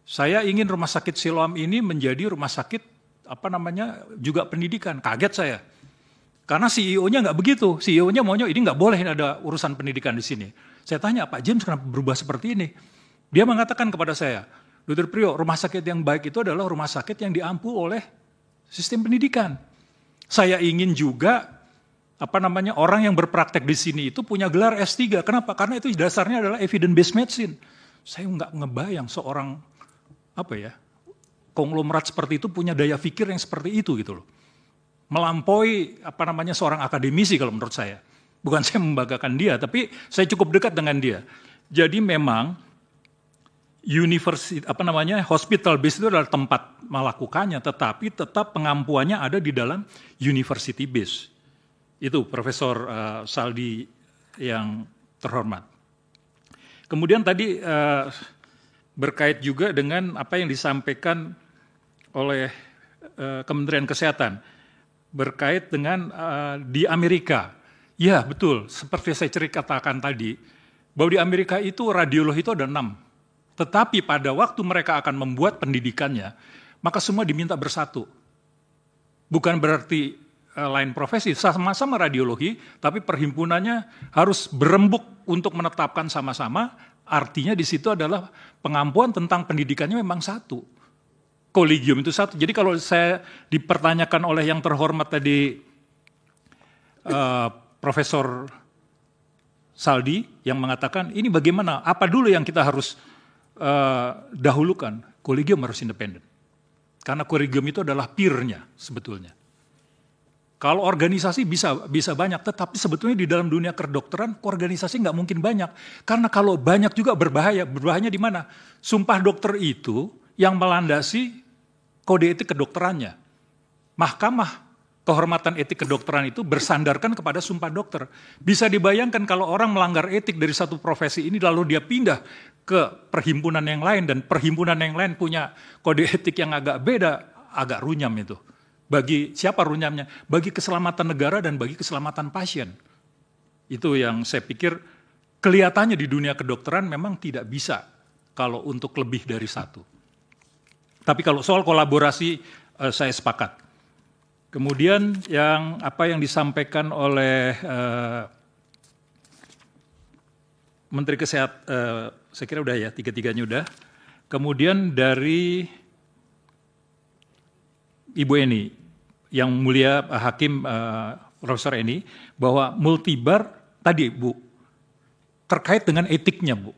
Speaker 9: saya ingin rumah sakit Siloam ini menjadi rumah sakit, juga pendidikan. Kaget saya. Karena CEO-nya nggak begitu. CEO-nya maunya ini nggak boleh ada urusan pendidikan di sini. Saya tanya, Pak James kenapa berubah seperti ini? Dia mengatakan kepada saya, Dr. Priyo, rumah sakit yang baik itu adalah rumah sakit yang diampu oleh sistem pendidikan. Saya ingin juga, orang yang berpraktek di sini itu punya gelar S3. Kenapa? Karena itu dasarnya adalah evidence-based medicine. Saya nggak ngebayang seorang, konglomerat seperti itu punya daya pikir yang seperti itu gitu loh. Melampaui, seorang akademisi kalau menurut saya. Bukan saya membanggakan dia, tapi saya cukup dekat dengan dia. Jadi memang hospital base itu adalah tempat melakukannya, tetapi tetap pengampuannya ada di dalam university base. Itu Profesor Saldi yang terhormat. Kemudian tadi berkait juga dengan apa yang disampaikan oleh Kementerian Kesehatan berkait dengan di Amerika. Ya betul, seperti saya katakan tadi, bahwa di Amerika itu radiolog itu ada 6. Tetapi pada waktu mereka akan membuat pendidikannya, maka semua diminta bersatu. Bukan berarti lain profesi, sama-sama radiologi, tapi perhimpunannya harus berembuk untuk menetapkan sama-sama, artinya di situ adalah pengampuan tentang pendidikannya memang satu. Kolegium itu satu. Jadi kalau saya dipertanyakan oleh yang terhormat tadi, Profesor Saldi yang mengatakan ini bagaimana, apa dulu yang kita harus dahulukan? Kolegium harus independen. Karena kolegium itu adalah peer-nya sebetulnya. Kalau organisasi bisa banyak, tetapi sebetulnya di dalam dunia kedokteran organisasi nggak mungkin banyak. Karena kalau banyak juga berbahaya. Berbahayanya di mana? Sumpah dokter itu yang melandasi kode etik kedokterannya. Mahkamah Kehormatan Etik Kedokteran itu bersandarkan kepada sumpah dokter. Bisa dibayangkan kalau orang melanggar etik dari satu profesi ini lalu dia pindah ke perhimpunan yang lain dan perhimpunan yang lain punya kode etik yang agak beda, agak runyam itu. Bagi siapa runyamnya? Bagi keselamatan negara dan bagi keselamatan pasien. Itu yang saya pikir kelihatannya di dunia kedokteran memang tidak bisa kalau untuk lebih dari satu. Tapi kalau soal kolaborasi saya sepakat. Kemudian yang disampaikan oleh Menteri Kesehatan, saya kira udah ya, tiga-tiganya udah. Kemudian dari Ibu Eni, yang mulia Hakim Profesor Eni, bahwa multibar tadi Bu, terkait dengan etiknya Bu.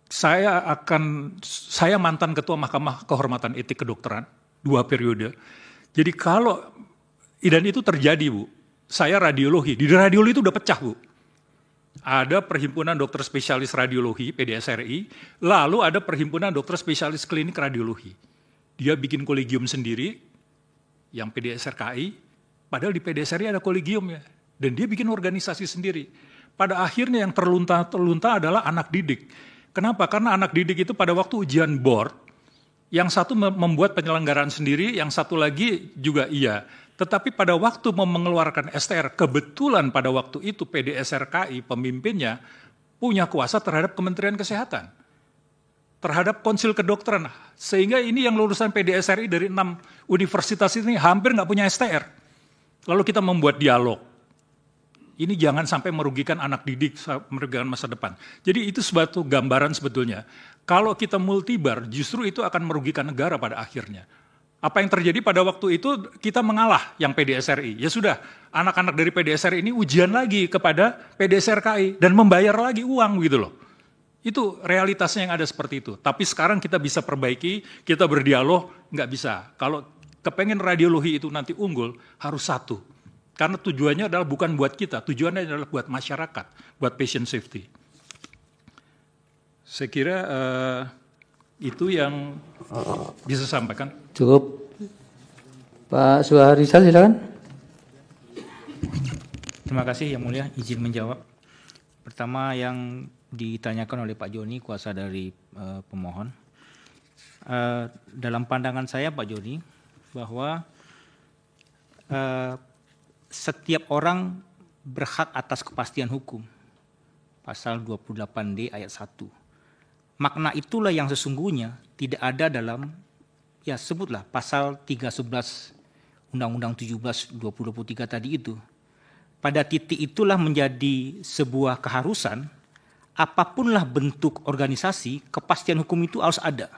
Speaker 9: Saya mantan Ketua Mahkamah Kehormatan Etik Kedokteran, 2 periode. Jadi kalau, dan itu terjadi Bu, saya radiologi, di radiologi itu udah pecah Bu. ada Perhimpunan Dokter Spesialis Radiologi, PDSRI, lalu ada Perhimpunan Dokter Spesialis Klinik Radiologi. Dia bikin kolegium sendiri, yang PDSRKI, padahal di PDSRI ada kolegium ya, dan dia bikin organisasi sendiri. Pada akhirnya yang terlunta adalah anak didik. Kenapa? Karena anak didik itu pada waktu ujian board, yang satu membuat penyelenggaraan sendiri, yang satu lagi juga iya. Tetapi pada waktu mau mengeluarkan STR, kebetulan pada waktu itu PDSRKI pemimpinnya punya kuasa terhadap Kementerian Kesehatan, terhadap Konsil Kedokteran. Sehingga ini yang lulusan PDSRI dari 6 universitas ini hampir nggak punya STR. Lalu kita membuat dialog. Ini jangan sampai merugikan anak didik, merugikan masa depan. Jadi itu suatu gambaran sebetulnya. Kalau kita multibar, justru itu akan merugikan negara pada akhirnya. Apa yang terjadi pada waktu itu, kita mengalah yang PDSRI. Ya sudah, anak-anak dari PDSRI ini ujian lagi kepada PDSRKI dan membayar lagi uang gitu loh. Itu realitasnya yang ada seperti itu. Tapi sekarang kita bisa perbaiki, kita berdialog, nggak bisa. Kalau kepengen radiologi itu nanti unggul, harus satu. Karena tujuannya adalah bukan buat kita, tujuannya adalah buat masyarakat, buat patient safety. Saya kira itu yang bisa sampaikan.
Speaker 1: Cukup. Pak Suharizal silakan.
Speaker 10: Terima kasih Yang Mulia, izin menjawab. Pertama yang ditanyakan oleh Pak Joni, kuasa dari pemohon. Dalam pandangan saya Pak Joni, bahwa setiap orang berhak atas kepastian hukum. Pasal 28D ayat 1. Makna itulah yang sesungguhnya tidak ada dalam, ya sebutlah pasal 311 Undang-Undang 17/2023 tadi itu. Pada titik itulah menjadi sebuah keharusan, apapunlah bentuk organisasi, kepastian hukum itu harus ada.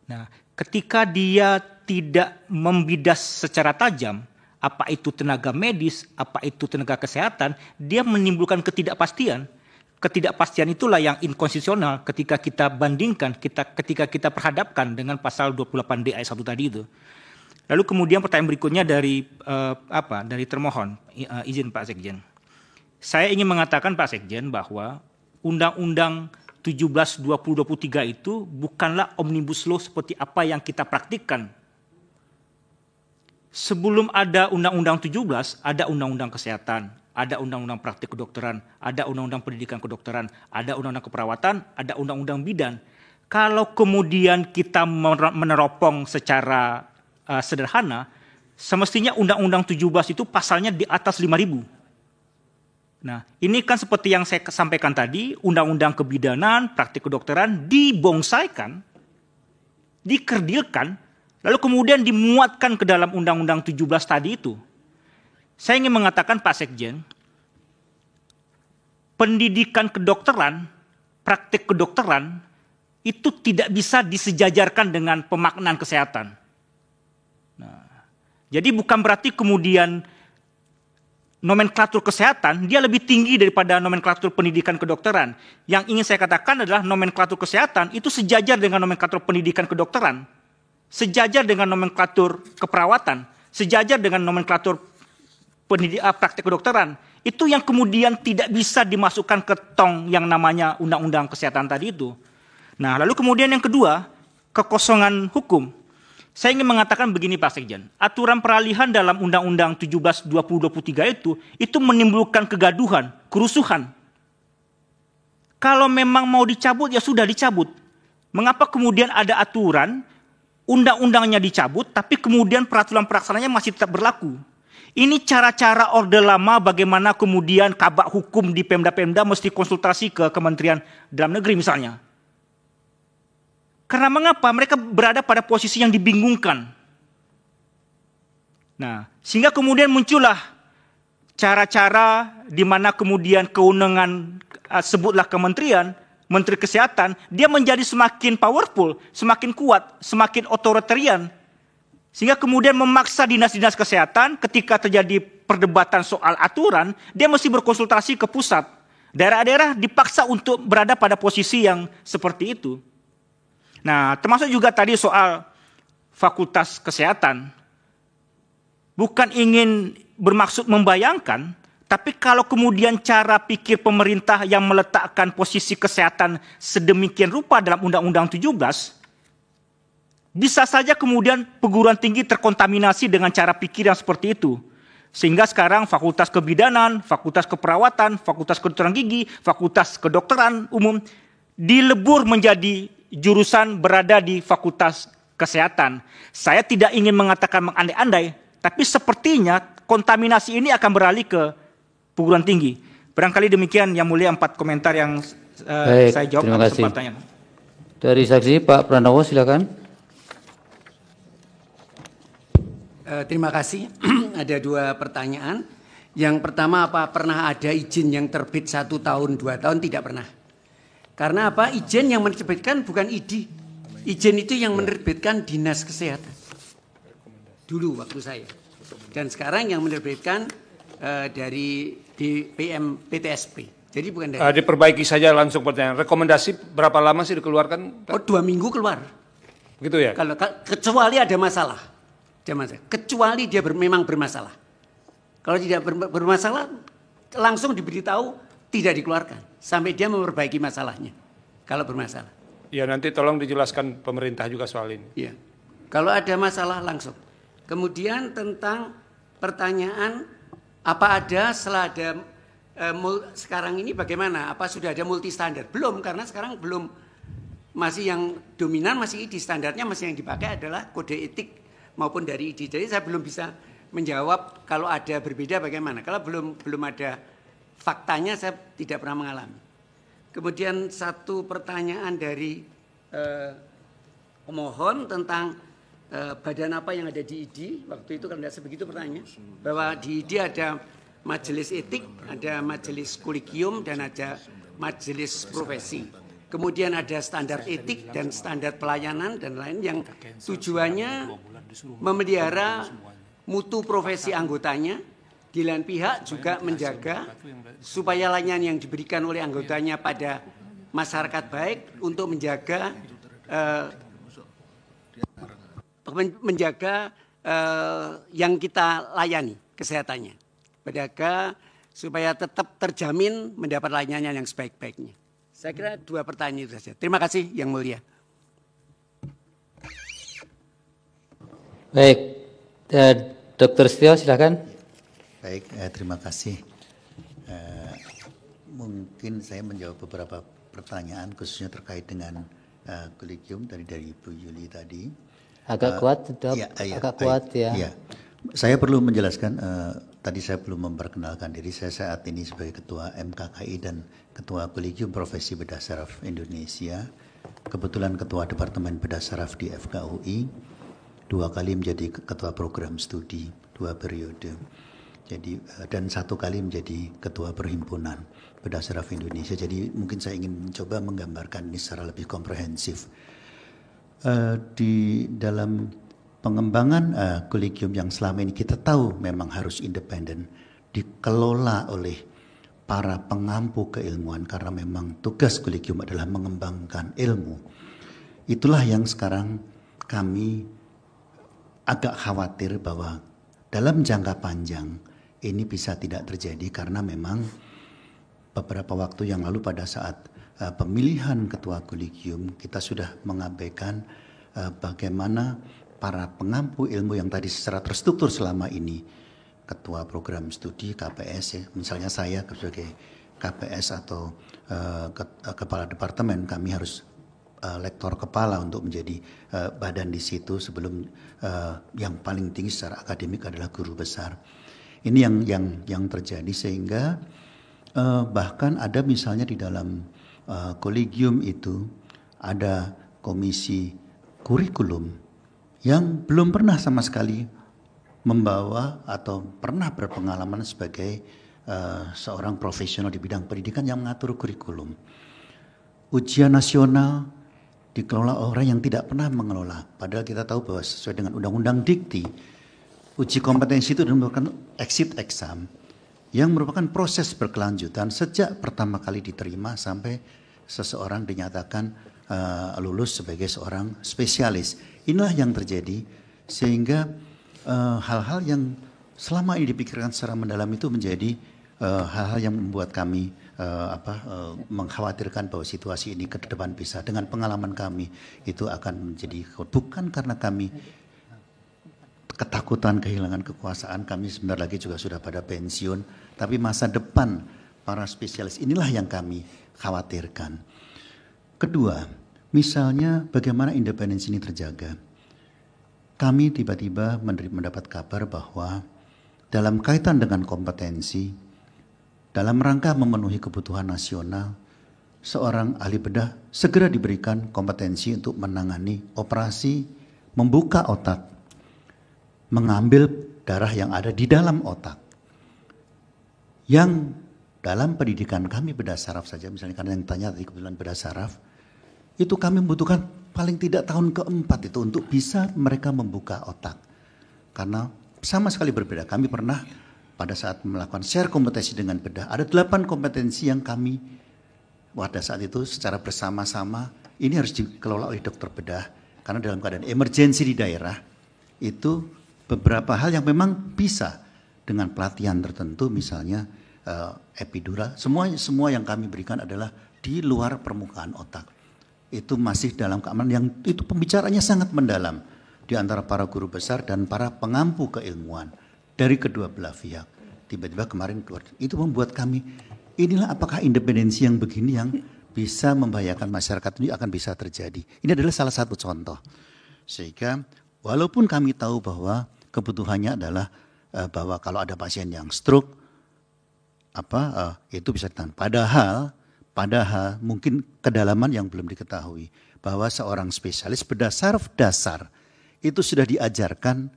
Speaker 10: Nah, ketika dia tidak membidas secara tajam, apa itu tenaga medis, apa itu tenaga kesehatan, dia menimbulkan ketidakpastian. Ketidakpastian itulah yang inkonstitusional ketika kita bandingkan, ketika kita perhadapkan dengan pasal 28D ayat 1 tadi itu. Lalu kemudian pertanyaan berikutnya dari dari termohon, izin Pak Sekjen. Saya ingin mengatakan Pak Sekjen bahwa Undang-Undang 17/2023 itu bukanlah omnibus law seperti apa yang kita praktikkan. Sebelum ada Undang-Undang 17, ada Undang-Undang Kesehatan, ada Undang-Undang Praktik Kedokteran, ada Undang-Undang Pendidikan Kedokteran, ada Undang-Undang Keperawatan, ada Undang-Undang Bidan. Kalau kemudian kita meneropong secara sederhana, semestinya Undang-Undang 17 itu pasalnya di atas 5.000. Nah, ini kan seperti yang saya sampaikan tadi, Undang-Undang Kebidanan, Praktik Kedokteran dibongsaikan, dikerdilkan, lalu kemudian dimuatkan ke dalam Undang-Undang 17 tadi itu. Saya ingin mengatakan Pak Sekjen, pendidikan kedokteran, praktik kedokteran, itu tidak bisa disejajarkan dengan pemaknaan kesehatan. Nah, jadi bukan berarti kemudian nomenklatur kesehatan, dia lebih tinggi daripada nomenklatur pendidikan kedokteran. Yang ingin saya katakan adalah nomenklatur kesehatan itu sejajar dengan nomenklatur pendidikan kedokteran, sejajar dengan nomenklatur keperawatan, sejajar dengan nomenklatur praktik kedokteran. Itu yang kemudian tidak bisa dimasukkan ke tong yang namanya Undang-Undang Kesehatan tadi itu. Nah, lalu kemudian yang kedua, kekosongan hukum. Saya ingin mengatakan begini Pak Sekjen, aturan peralihan dalam Undang-Undang 17/2023 itu menimbulkan kegaduhan, kerusuhan. Kalau memang mau dicabut, ya sudah dicabut. Mengapa kemudian ada aturan, undang-undangnya dicabut, tapi kemudian peraturan pelaksananya masih tetap berlaku? Ini cara-cara orde lama bagaimana kemudian kabak hukum di Pemda-Pemda mesti konsultasi ke Kementerian Dalam Negeri misalnya. Karena mengapa? Mereka berada pada posisi yang dibingungkan. Nah, sehingga kemudian muncullah cara-cara di mana kemudian kewenangan sebutlah kementerian, Menteri Kesehatan, dia menjadi semakin powerful, semakin kuat, semakin otoritarian. Sehingga kemudian memaksa dinas-dinas kesehatan ketika terjadi perdebatan soal aturan, dia mesti berkonsultasi ke pusat. Daerah-daerah dipaksa untuk berada pada posisi yang seperti itu. Nah, termasuk juga tadi soal fakultas kesehatan. Bukan ingin bermaksud membayangkan, Tapi kalau kemudian cara pikir pemerintah yang meletakkan posisi kesehatan sedemikian rupa dalam Undang-Undang 17, bisa saja kemudian perguruan tinggi terkontaminasi dengan cara pikir yang seperti itu. Sehingga sekarang fakultas kebidanan, fakultas keperawatan, fakultas kedokteran gigi, fakultas kedokteran umum dilebur menjadi jurusan berada di fakultas kesehatan. Saya tidak ingin mengatakan mengandai-andai, tapi sepertinya kontaminasi ini akan beralih ke perguruan tinggi. Barangkali demikian Yang Mulia 4 komentar yang saya jawab atas pertanyaan.
Speaker 1: Dari saksi Pak Pranowo silakan.
Speaker 11: Terima kasih. Ada 2 pertanyaan. Yang pertama, apa pernah ada izin yang terbit 1 tahun, 2 tahun? Tidak pernah. Karena apa? Izin yang menerbitkan bukan ID. Izin itu yang menerbitkan Dinas Kesehatan. Dulu waktu saya. Dan sekarang yang menerbitkan dari DPM PTSP. Jadi bukan dari.
Speaker 6: Diperbaiki saja langsung pertanyaan. Rekomendasi berapa lama sih dikeluarkan?
Speaker 11: Oh, 2 minggu keluar.
Speaker 6: Gitu ya?
Speaker 11: Kalau kecuali ada masalah. Kecuali dia memang bermasalah. Kalau tidak bermasalah, langsung diberitahu tidak dikeluarkan. Sampai dia memperbaiki masalahnya. Kalau bermasalah.
Speaker 6: Ya, nanti tolong dijelaskan pemerintah juga soal ini.
Speaker 11: Iya. Kalau ada masalah langsung. Kemudian tentang pertanyaan, apa ada setelah ada sekarang ini bagaimana? Apa sudah ada multi standar? Belum, karena sekarang belum, masih yang dominan masih ID, standarnya masih yang dipakai adalah kode etik maupun dari ID. Jadi saya belum bisa menjawab kalau ada berbeda bagaimana. Kalau belum ada faktanya saya tidak pernah mengalami. Kemudian satu pertanyaan dari pemohon tentang badan apa yang ada di ID. Waktu itu kan tidak sebegitu pertanyaannya. Bahwa di ID ada majelis etik, ada majelis kolegium, dan ada majelis profesi. Kemudian ada standar etik dan standar pelayanan dan lain yang tujuannya memelihara mutu profesi anggotanya. Di lain pihak juga menjaga supaya layanan yang diberikan oleh anggotanya pada masyarakat baik untuk menjaga yang kita layani kesehatannya. Menjaga supaya tetap terjamin mendapat layanan yang sebaik-baiknya. Saya kira 2 pertanyaan itu saja. Terima kasih Yang Mulia.
Speaker 1: Baik, Dr. Setio silakan.
Speaker 12: Baik, terima kasih. Mungkin saya menjawab beberapa pertanyaan khususnya terkait dengan kolegium dari Ibu Yuli tadi.
Speaker 1: Agak kuat, agak kuat ya.
Speaker 12: Iya. Saya perlu menjelaskan, tadi saya belum memperkenalkan diri, saya saat ini sebagai Ketua MKKI dan Ketua Kolegium Profesi Bedah Syaraf Indonesia, kebetulan Ketua Departemen Bedah Syaraf di FKUI, 2 kali menjadi Ketua Program Studi, 2 periode. Jadi, dan 1 kali menjadi Ketua Perhimpunan Bedah Syaraf Indonesia. Jadi mungkin saya ingin mencoba menggambarkan ini secara lebih komprehensif. Di dalam pengembangan kolegium yang selama ini kita tahu memang harus independen, dikelola oleh para pengampu keilmuan karena memang tugas kolegium adalah mengembangkan ilmu. Itulah yang sekarang kami agak khawatir bahwa dalam jangka panjang ini bisa tidak terjadi karena memang beberapa waktu yang lalu pada saat pemilihan ketua kolegium kita sudah mengabaikan bagaimana para pengampu ilmu yang tadi secara terstruktur selama ini, ketua program studi KPS ya, misalnya saya sebagai KPS atau kepala departemen, kami harus lektor kepala untuk menjadi badan di situ sebelum yang paling tinggi secara akademik adalah guru besar. Ini yang terjadi sehingga bahkan ada misalnya di dalam kolegium itu ada komisi kurikulum yang belum pernah sama sekali membawa atau pernah berpengalaman sebagai seorang profesional di bidang pendidikan yang mengatur kurikulum. Ujian nasional dikelola orang yang tidak pernah mengelola. Padahal kita tahu bahwa sesuai dengan Undang-Undang Dikti, uji kompetensi itu merupakan exit exam yang merupakan proses berkelanjutan sejak pertama kali diterima sampai seseorang dinyatakan lulus sebagai seorang spesialis. Inilah yang terjadi sehingga hal-hal yang selama ini dipikirkan secara mendalam itu menjadi hal-hal yang membuat kami mengkhawatirkan bahwa situasi ini ke depan bisa dengan pengalaman kami itu akan menjadi, bukan karena kami ketakutan kehilangan kekuasaan, kami sebentar lagi juga sudah pada pensiun, tapi masa depan para spesialis inilah yang kami khawatirkan. Kedua, misalnya bagaimana independensi ini terjaga. Kami tiba-tiba mendapat kabar bahwa dalam kaitan dengan kompetensi, dalam rangka memenuhi kebutuhan nasional, seorang ahli bedah segera diberikan kompetensi untuk menangani operasi membuka otak, mengambil darah yang ada di dalam otak. Yang dalam pendidikan kami bedah saraf saja, misalnya karena yang tanya tadi kebetulan bedah saraf, itu kami membutuhkan paling tidak tahun keempat itu untuk bisa mereka membuka otak. Karena sama sekali berbeda. Kami pernah pada saat melakukan share kompetensi dengan bedah, ada 8 kompetensi yang kami pada saat itu secara bersama-sama ini harus dikelola oleh dokter bedah. Karena dalam keadaan emergensi di daerah, itu beberapa hal yang memang bisa dengan pelatihan tertentu, misalnya epidural, semua yang kami berikan adalah di luar permukaan otak. Itu masih dalam keamanan yang itu pembicaraannya sangat mendalam di antara para guru besar dan para pengampu keilmuan dari kedua belah pihak. Tiba-tiba kemarin keluar, itu membuat kami, inilah apakah independensi yang begini yang bisa membahayakan masyarakat ini akan bisa terjadi. Ini adalah salah satu contoh. Sehingga walaupun kami tahu bahwa kebutuhannya adalah bahwa kalau ada pasien yang stroke, itu bisa ditahan. Padahal mungkin kedalaman yang belum diketahui bahwa seorang spesialis bedah saraf dasar itu sudah diajarkan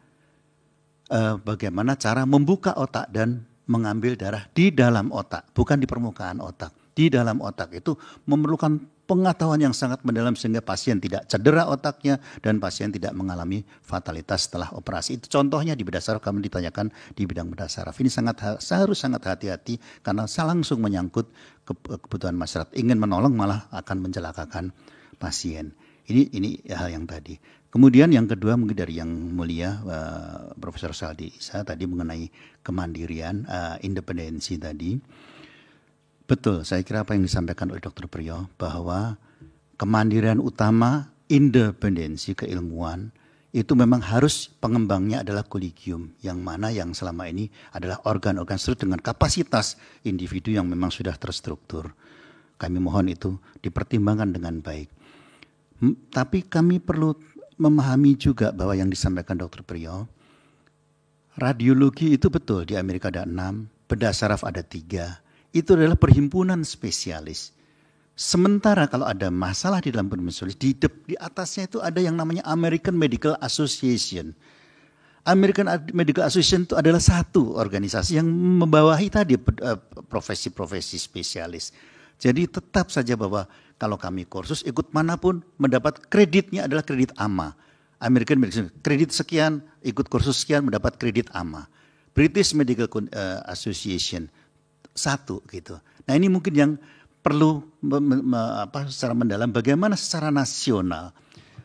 Speaker 12: bagaimana cara membuka otak dan mengambil darah di dalam otak, bukan di permukaan otak. Di dalam otak itu memerlukan pengetahuan yang sangat mendalam sehingga pasien tidak cedera otaknya dan pasien tidak mengalami fatalitas setelah operasi. Itu contohnya di bedah saraf, kami ditanyakan di bidang bedah saraf. Ini harus sangat hati-hati karena langsung menyangkut kebutuhan masyarakat. Ingin menolong malah akan mencelakakan pasien. Ini hal yang tadi. Kemudian yang kedua mungkin dari yang mulia Profesor Saldi Isa tadi mengenai kemandirian, independensi tadi. Betul, saya kira apa yang disampaikan oleh Dr. Priyo bahwa kemandirian utama, independensi keilmuan itu memang harus pengembangnya adalah kolegium, yang mana yang selama ini adalah organ-organ struktur dengan kapasitas individu yang memang sudah terstruktur. Kami mohon itu dipertimbangkan dengan baik. Tapi kami perlu memahami juga bahwa yang disampaikan Dr. Priyo, radiologi itu betul di Amerika ada 6, bedah saraf ada 3. Itu adalah perhimpunan spesialis. Sementara kalau ada masalah di dalam perhimpunan spesialis, di atasnya itu ada yang namanya American Medical Association. American Medical Association itu adalah satu organisasi yang membawahi tadi profesi-profesi spesialis. Jadi tetap saja bahwa kalau kami kursus ikut manapun mendapat kreditnya adalah kredit AMA. American Medical kredit sekian, ikut kursus sekian mendapat kredit AMA. British Medical Association satu gitu. Nah ini mungkin yang perlu secara mendalam bagaimana secara nasional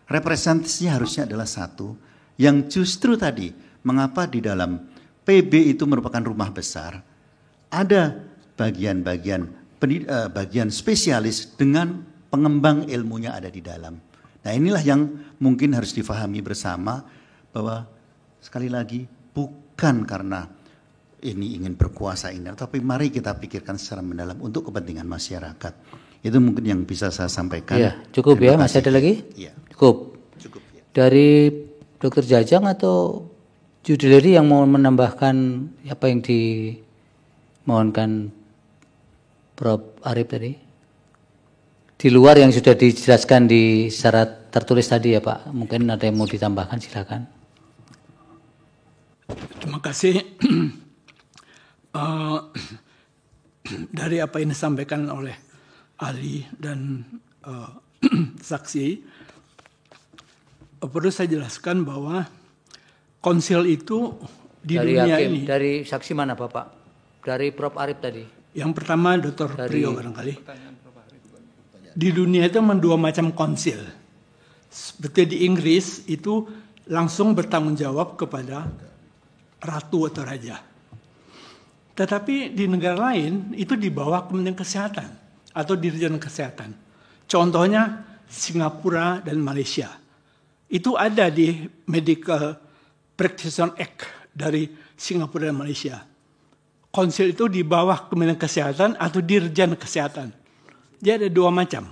Speaker 12: representasinya harusnya adalah satu yang justru tadi mengapa di dalam PB itu merupakan rumah besar ada bagian spesialis dengan pengembang ilmunya ada di dalam. Nah inilah yang mungkin harus difahami bersama bahwa sekali lagi bukan karena ini ingin berkuasa ini, tapi mari kita pikirkan secara mendalam untuk kepentingan masyarakat. Itu mungkin yang bisa saya sampaikan.
Speaker 1: Ya, cukup ya, masih ada lagi?
Speaker 12: Ya.
Speaker 1: Cukup. Ya. Dari Dr. Jajang atau Judileri yang mau menambahkan apa yang dimohonkan Prof. Arif tadi? Di luar yang sudah dijelaskan di syarat tertulis tadi ya Pak, mungkin ada yang mau ditambahkan, silakan.
Speaker 13: Terima kasih. Dari apa yang disampaikan oleh ahli dan saksi, perlu saya jelaskan bahwa konsil itu di
Speaker 1: dari
Speaker 13: dunia
Speaker 1: hakim,
Speaker 13: ini.
Speaker 1: dari saksi mana Bapak? Dari Prof. Arif tadi?
Speaker 13: Yang pertama Dr. Priyo barangkali. Di dunia itu dua macam konsil. Seperti di Inggris itu langsung bertanggung jawab kepada ratu atau raja. Tetapi di negara lain itu di bawah Kementerian Kesehatan atau Dirjen Kesehatan. Contohnya Singapura dan Malaysia. Itu ada di Medical Practitioner Act dari Singapura dan Malaysia. Konsil itu di bawah Kementerian Kesehatan atau Dirjen Kesehatan. Jadi ada dua macam.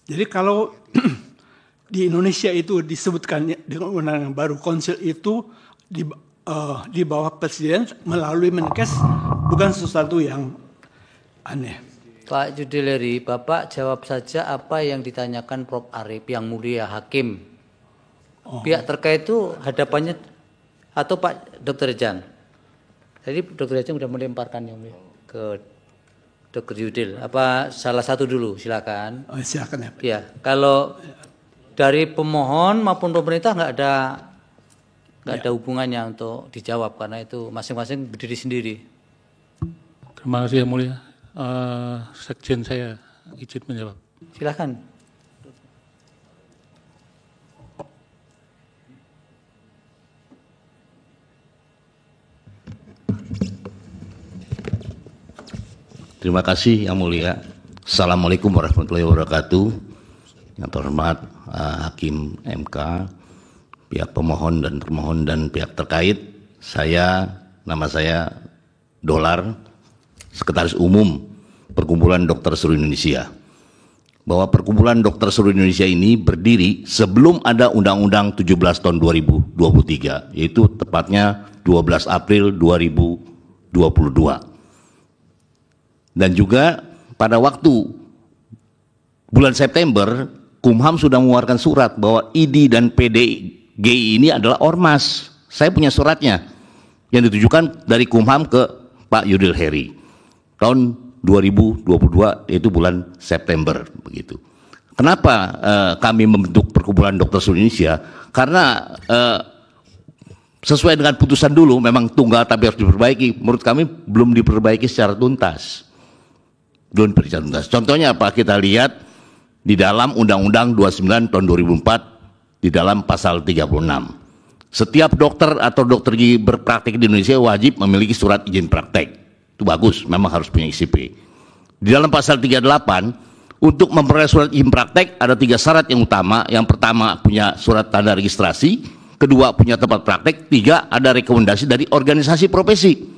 Speaker 13: Jadi kalau di Indonesia itu disebutkan dengan undang-undang baru, konsil itu di bawah presiden melalui Menkes, bukan sesuatu yang aneh.
Speaker 1: Pak Judileri, Bapak jawab saja apa yang ditanyakan Prof. Arief, yang mulia hakim. Pihak terkait itu hadapannya, atau Pak Dr. Jan. Tadi Dr. Jan sudah melemparkan yang mulia ke Dr. Yudil. Apa salah satu dulu, silakan.
Speaker 13: Silakan ya.
Speaker 1: Ya, kalau dari pemohon maupun pemerintah nggak ada hubungannya untuk dijawab, karena itu masing-masing berdiri sendiri.
Speaker 14: Terima kasih yang mulia. Sekjen saya izin menjawab.
Speaker 1: Silakan.
Speaker 15: Terima kasih yang mulia. Assalamualaikum warahmatullahi wabarakatuh. Yang terhormat Hakim MK, pihak pemohon dan termohon dan pihak terkait. Nama saya Dolar, Sekretaris Umum Perkumpulan Dokter Seluruh Indonesia. Bahwa Perkumpulan Dokter Seluruh Indonesia ini berdiri sebelum ada Undang-Undang 17 tahun 2023, yaitu tepatnya 12 April 2022. Dan juga pada waktu bulan September, Kumham sudah mengeluarkan surat bahwa ID dan PDGI ini adalah ormas. Saya punya suratnya yang ditujukan dari Kumham ke Pak Yudil Heri tahun 2022, yaitu bulan September begitu. Kenapa kami membentuk Perkumpulan Dokter Seluruh Indonesia? Karena sesuai dengan putusan dulu, memang tunggal tapi harus diperbaiki. Menurut kami belum diperbaiki secara tuntas. Belum diperbaiki secara tuntas. Contohnya apa? Kita lihat di dalam Undang-Undang 29 tahun 2004 di dalam pasal 36. Setiap dokter atau dokter gigi berpraktik di Indonesia wajib memiliki surat izin praktek. Itu bagus, memang harus punya ICP. Di dalam pasal 38, untuk memperoleh surat izin praktek ada 3 syarat yang utama. Yang pertama, punya surat tanda registrasi. Kedua, punya tempat praktek. 3, ada rekomendasi dari organisasi profesi.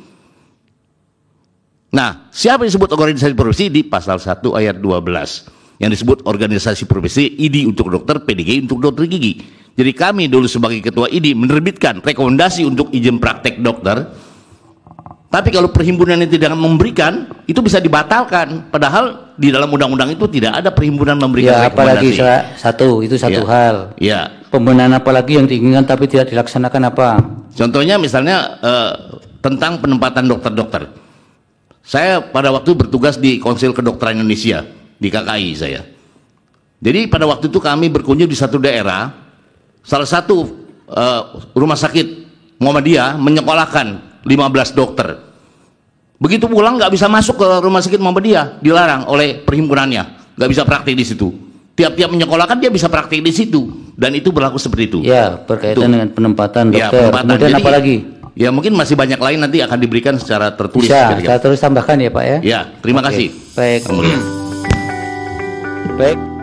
Speaker 15: Nah, siapa yang disebut organisasi profesi? Di pasal 1 ayat 12. Yang disebut organisasi profesi, ID untuk dokter, PDGI untuk dokter gigi. Jadi kami dulu sebagai ketua ID menerbitkan rekomendasi untuk izin praktek dokter. Tapi kalau perhimpunan yang tidak memberikan, itu bisa dibatalkan. Padahal di dalam undang-undang itu tidak ada perhimpunan memberikan rekomendasi.
Speaker 1: Apalagi itu satu hal.
Speaker 15: Ya.
Speaker 1: Pembenahan apalagi yang diinginkan tapi tidak dilaksanakan apa?
Speaker 15: Contohnya misalnya tentang penempatan dokter-dokter. Saya pada waktu bertugas di Konsil Kedokteran Indonesia, di KKI saya. Jadi pada waktu itu kami berkunjung di satu daerah, salah satu rumah sakit Muhammadiyah menyekolahkan 15 dokter. Begitu pulang nggak bisa masuk ke rumah sakit Muhammadiyah, dilarang oleh perhimpunannya, nggak bisa praktik di situ. Tiap-tiap menyekolahkan dia bisa praktik di situ, dan itu berlaku seperti itu.
Speaker 1: Ya, berkaitan dengan penempatan dokter.
Speaker 15: Ya, penempatan.
Speaker 1: Kemudian apa lagi?
Speaker 15: Ya mungkin masih banyak lain nanti akan diberikan secara tertulis.
Speaker 1: Bisa, saya terus tambahkan ya Pak ya.
Speaker 15: Ya, terima kasih.
Speaker 1: Baik. Baik.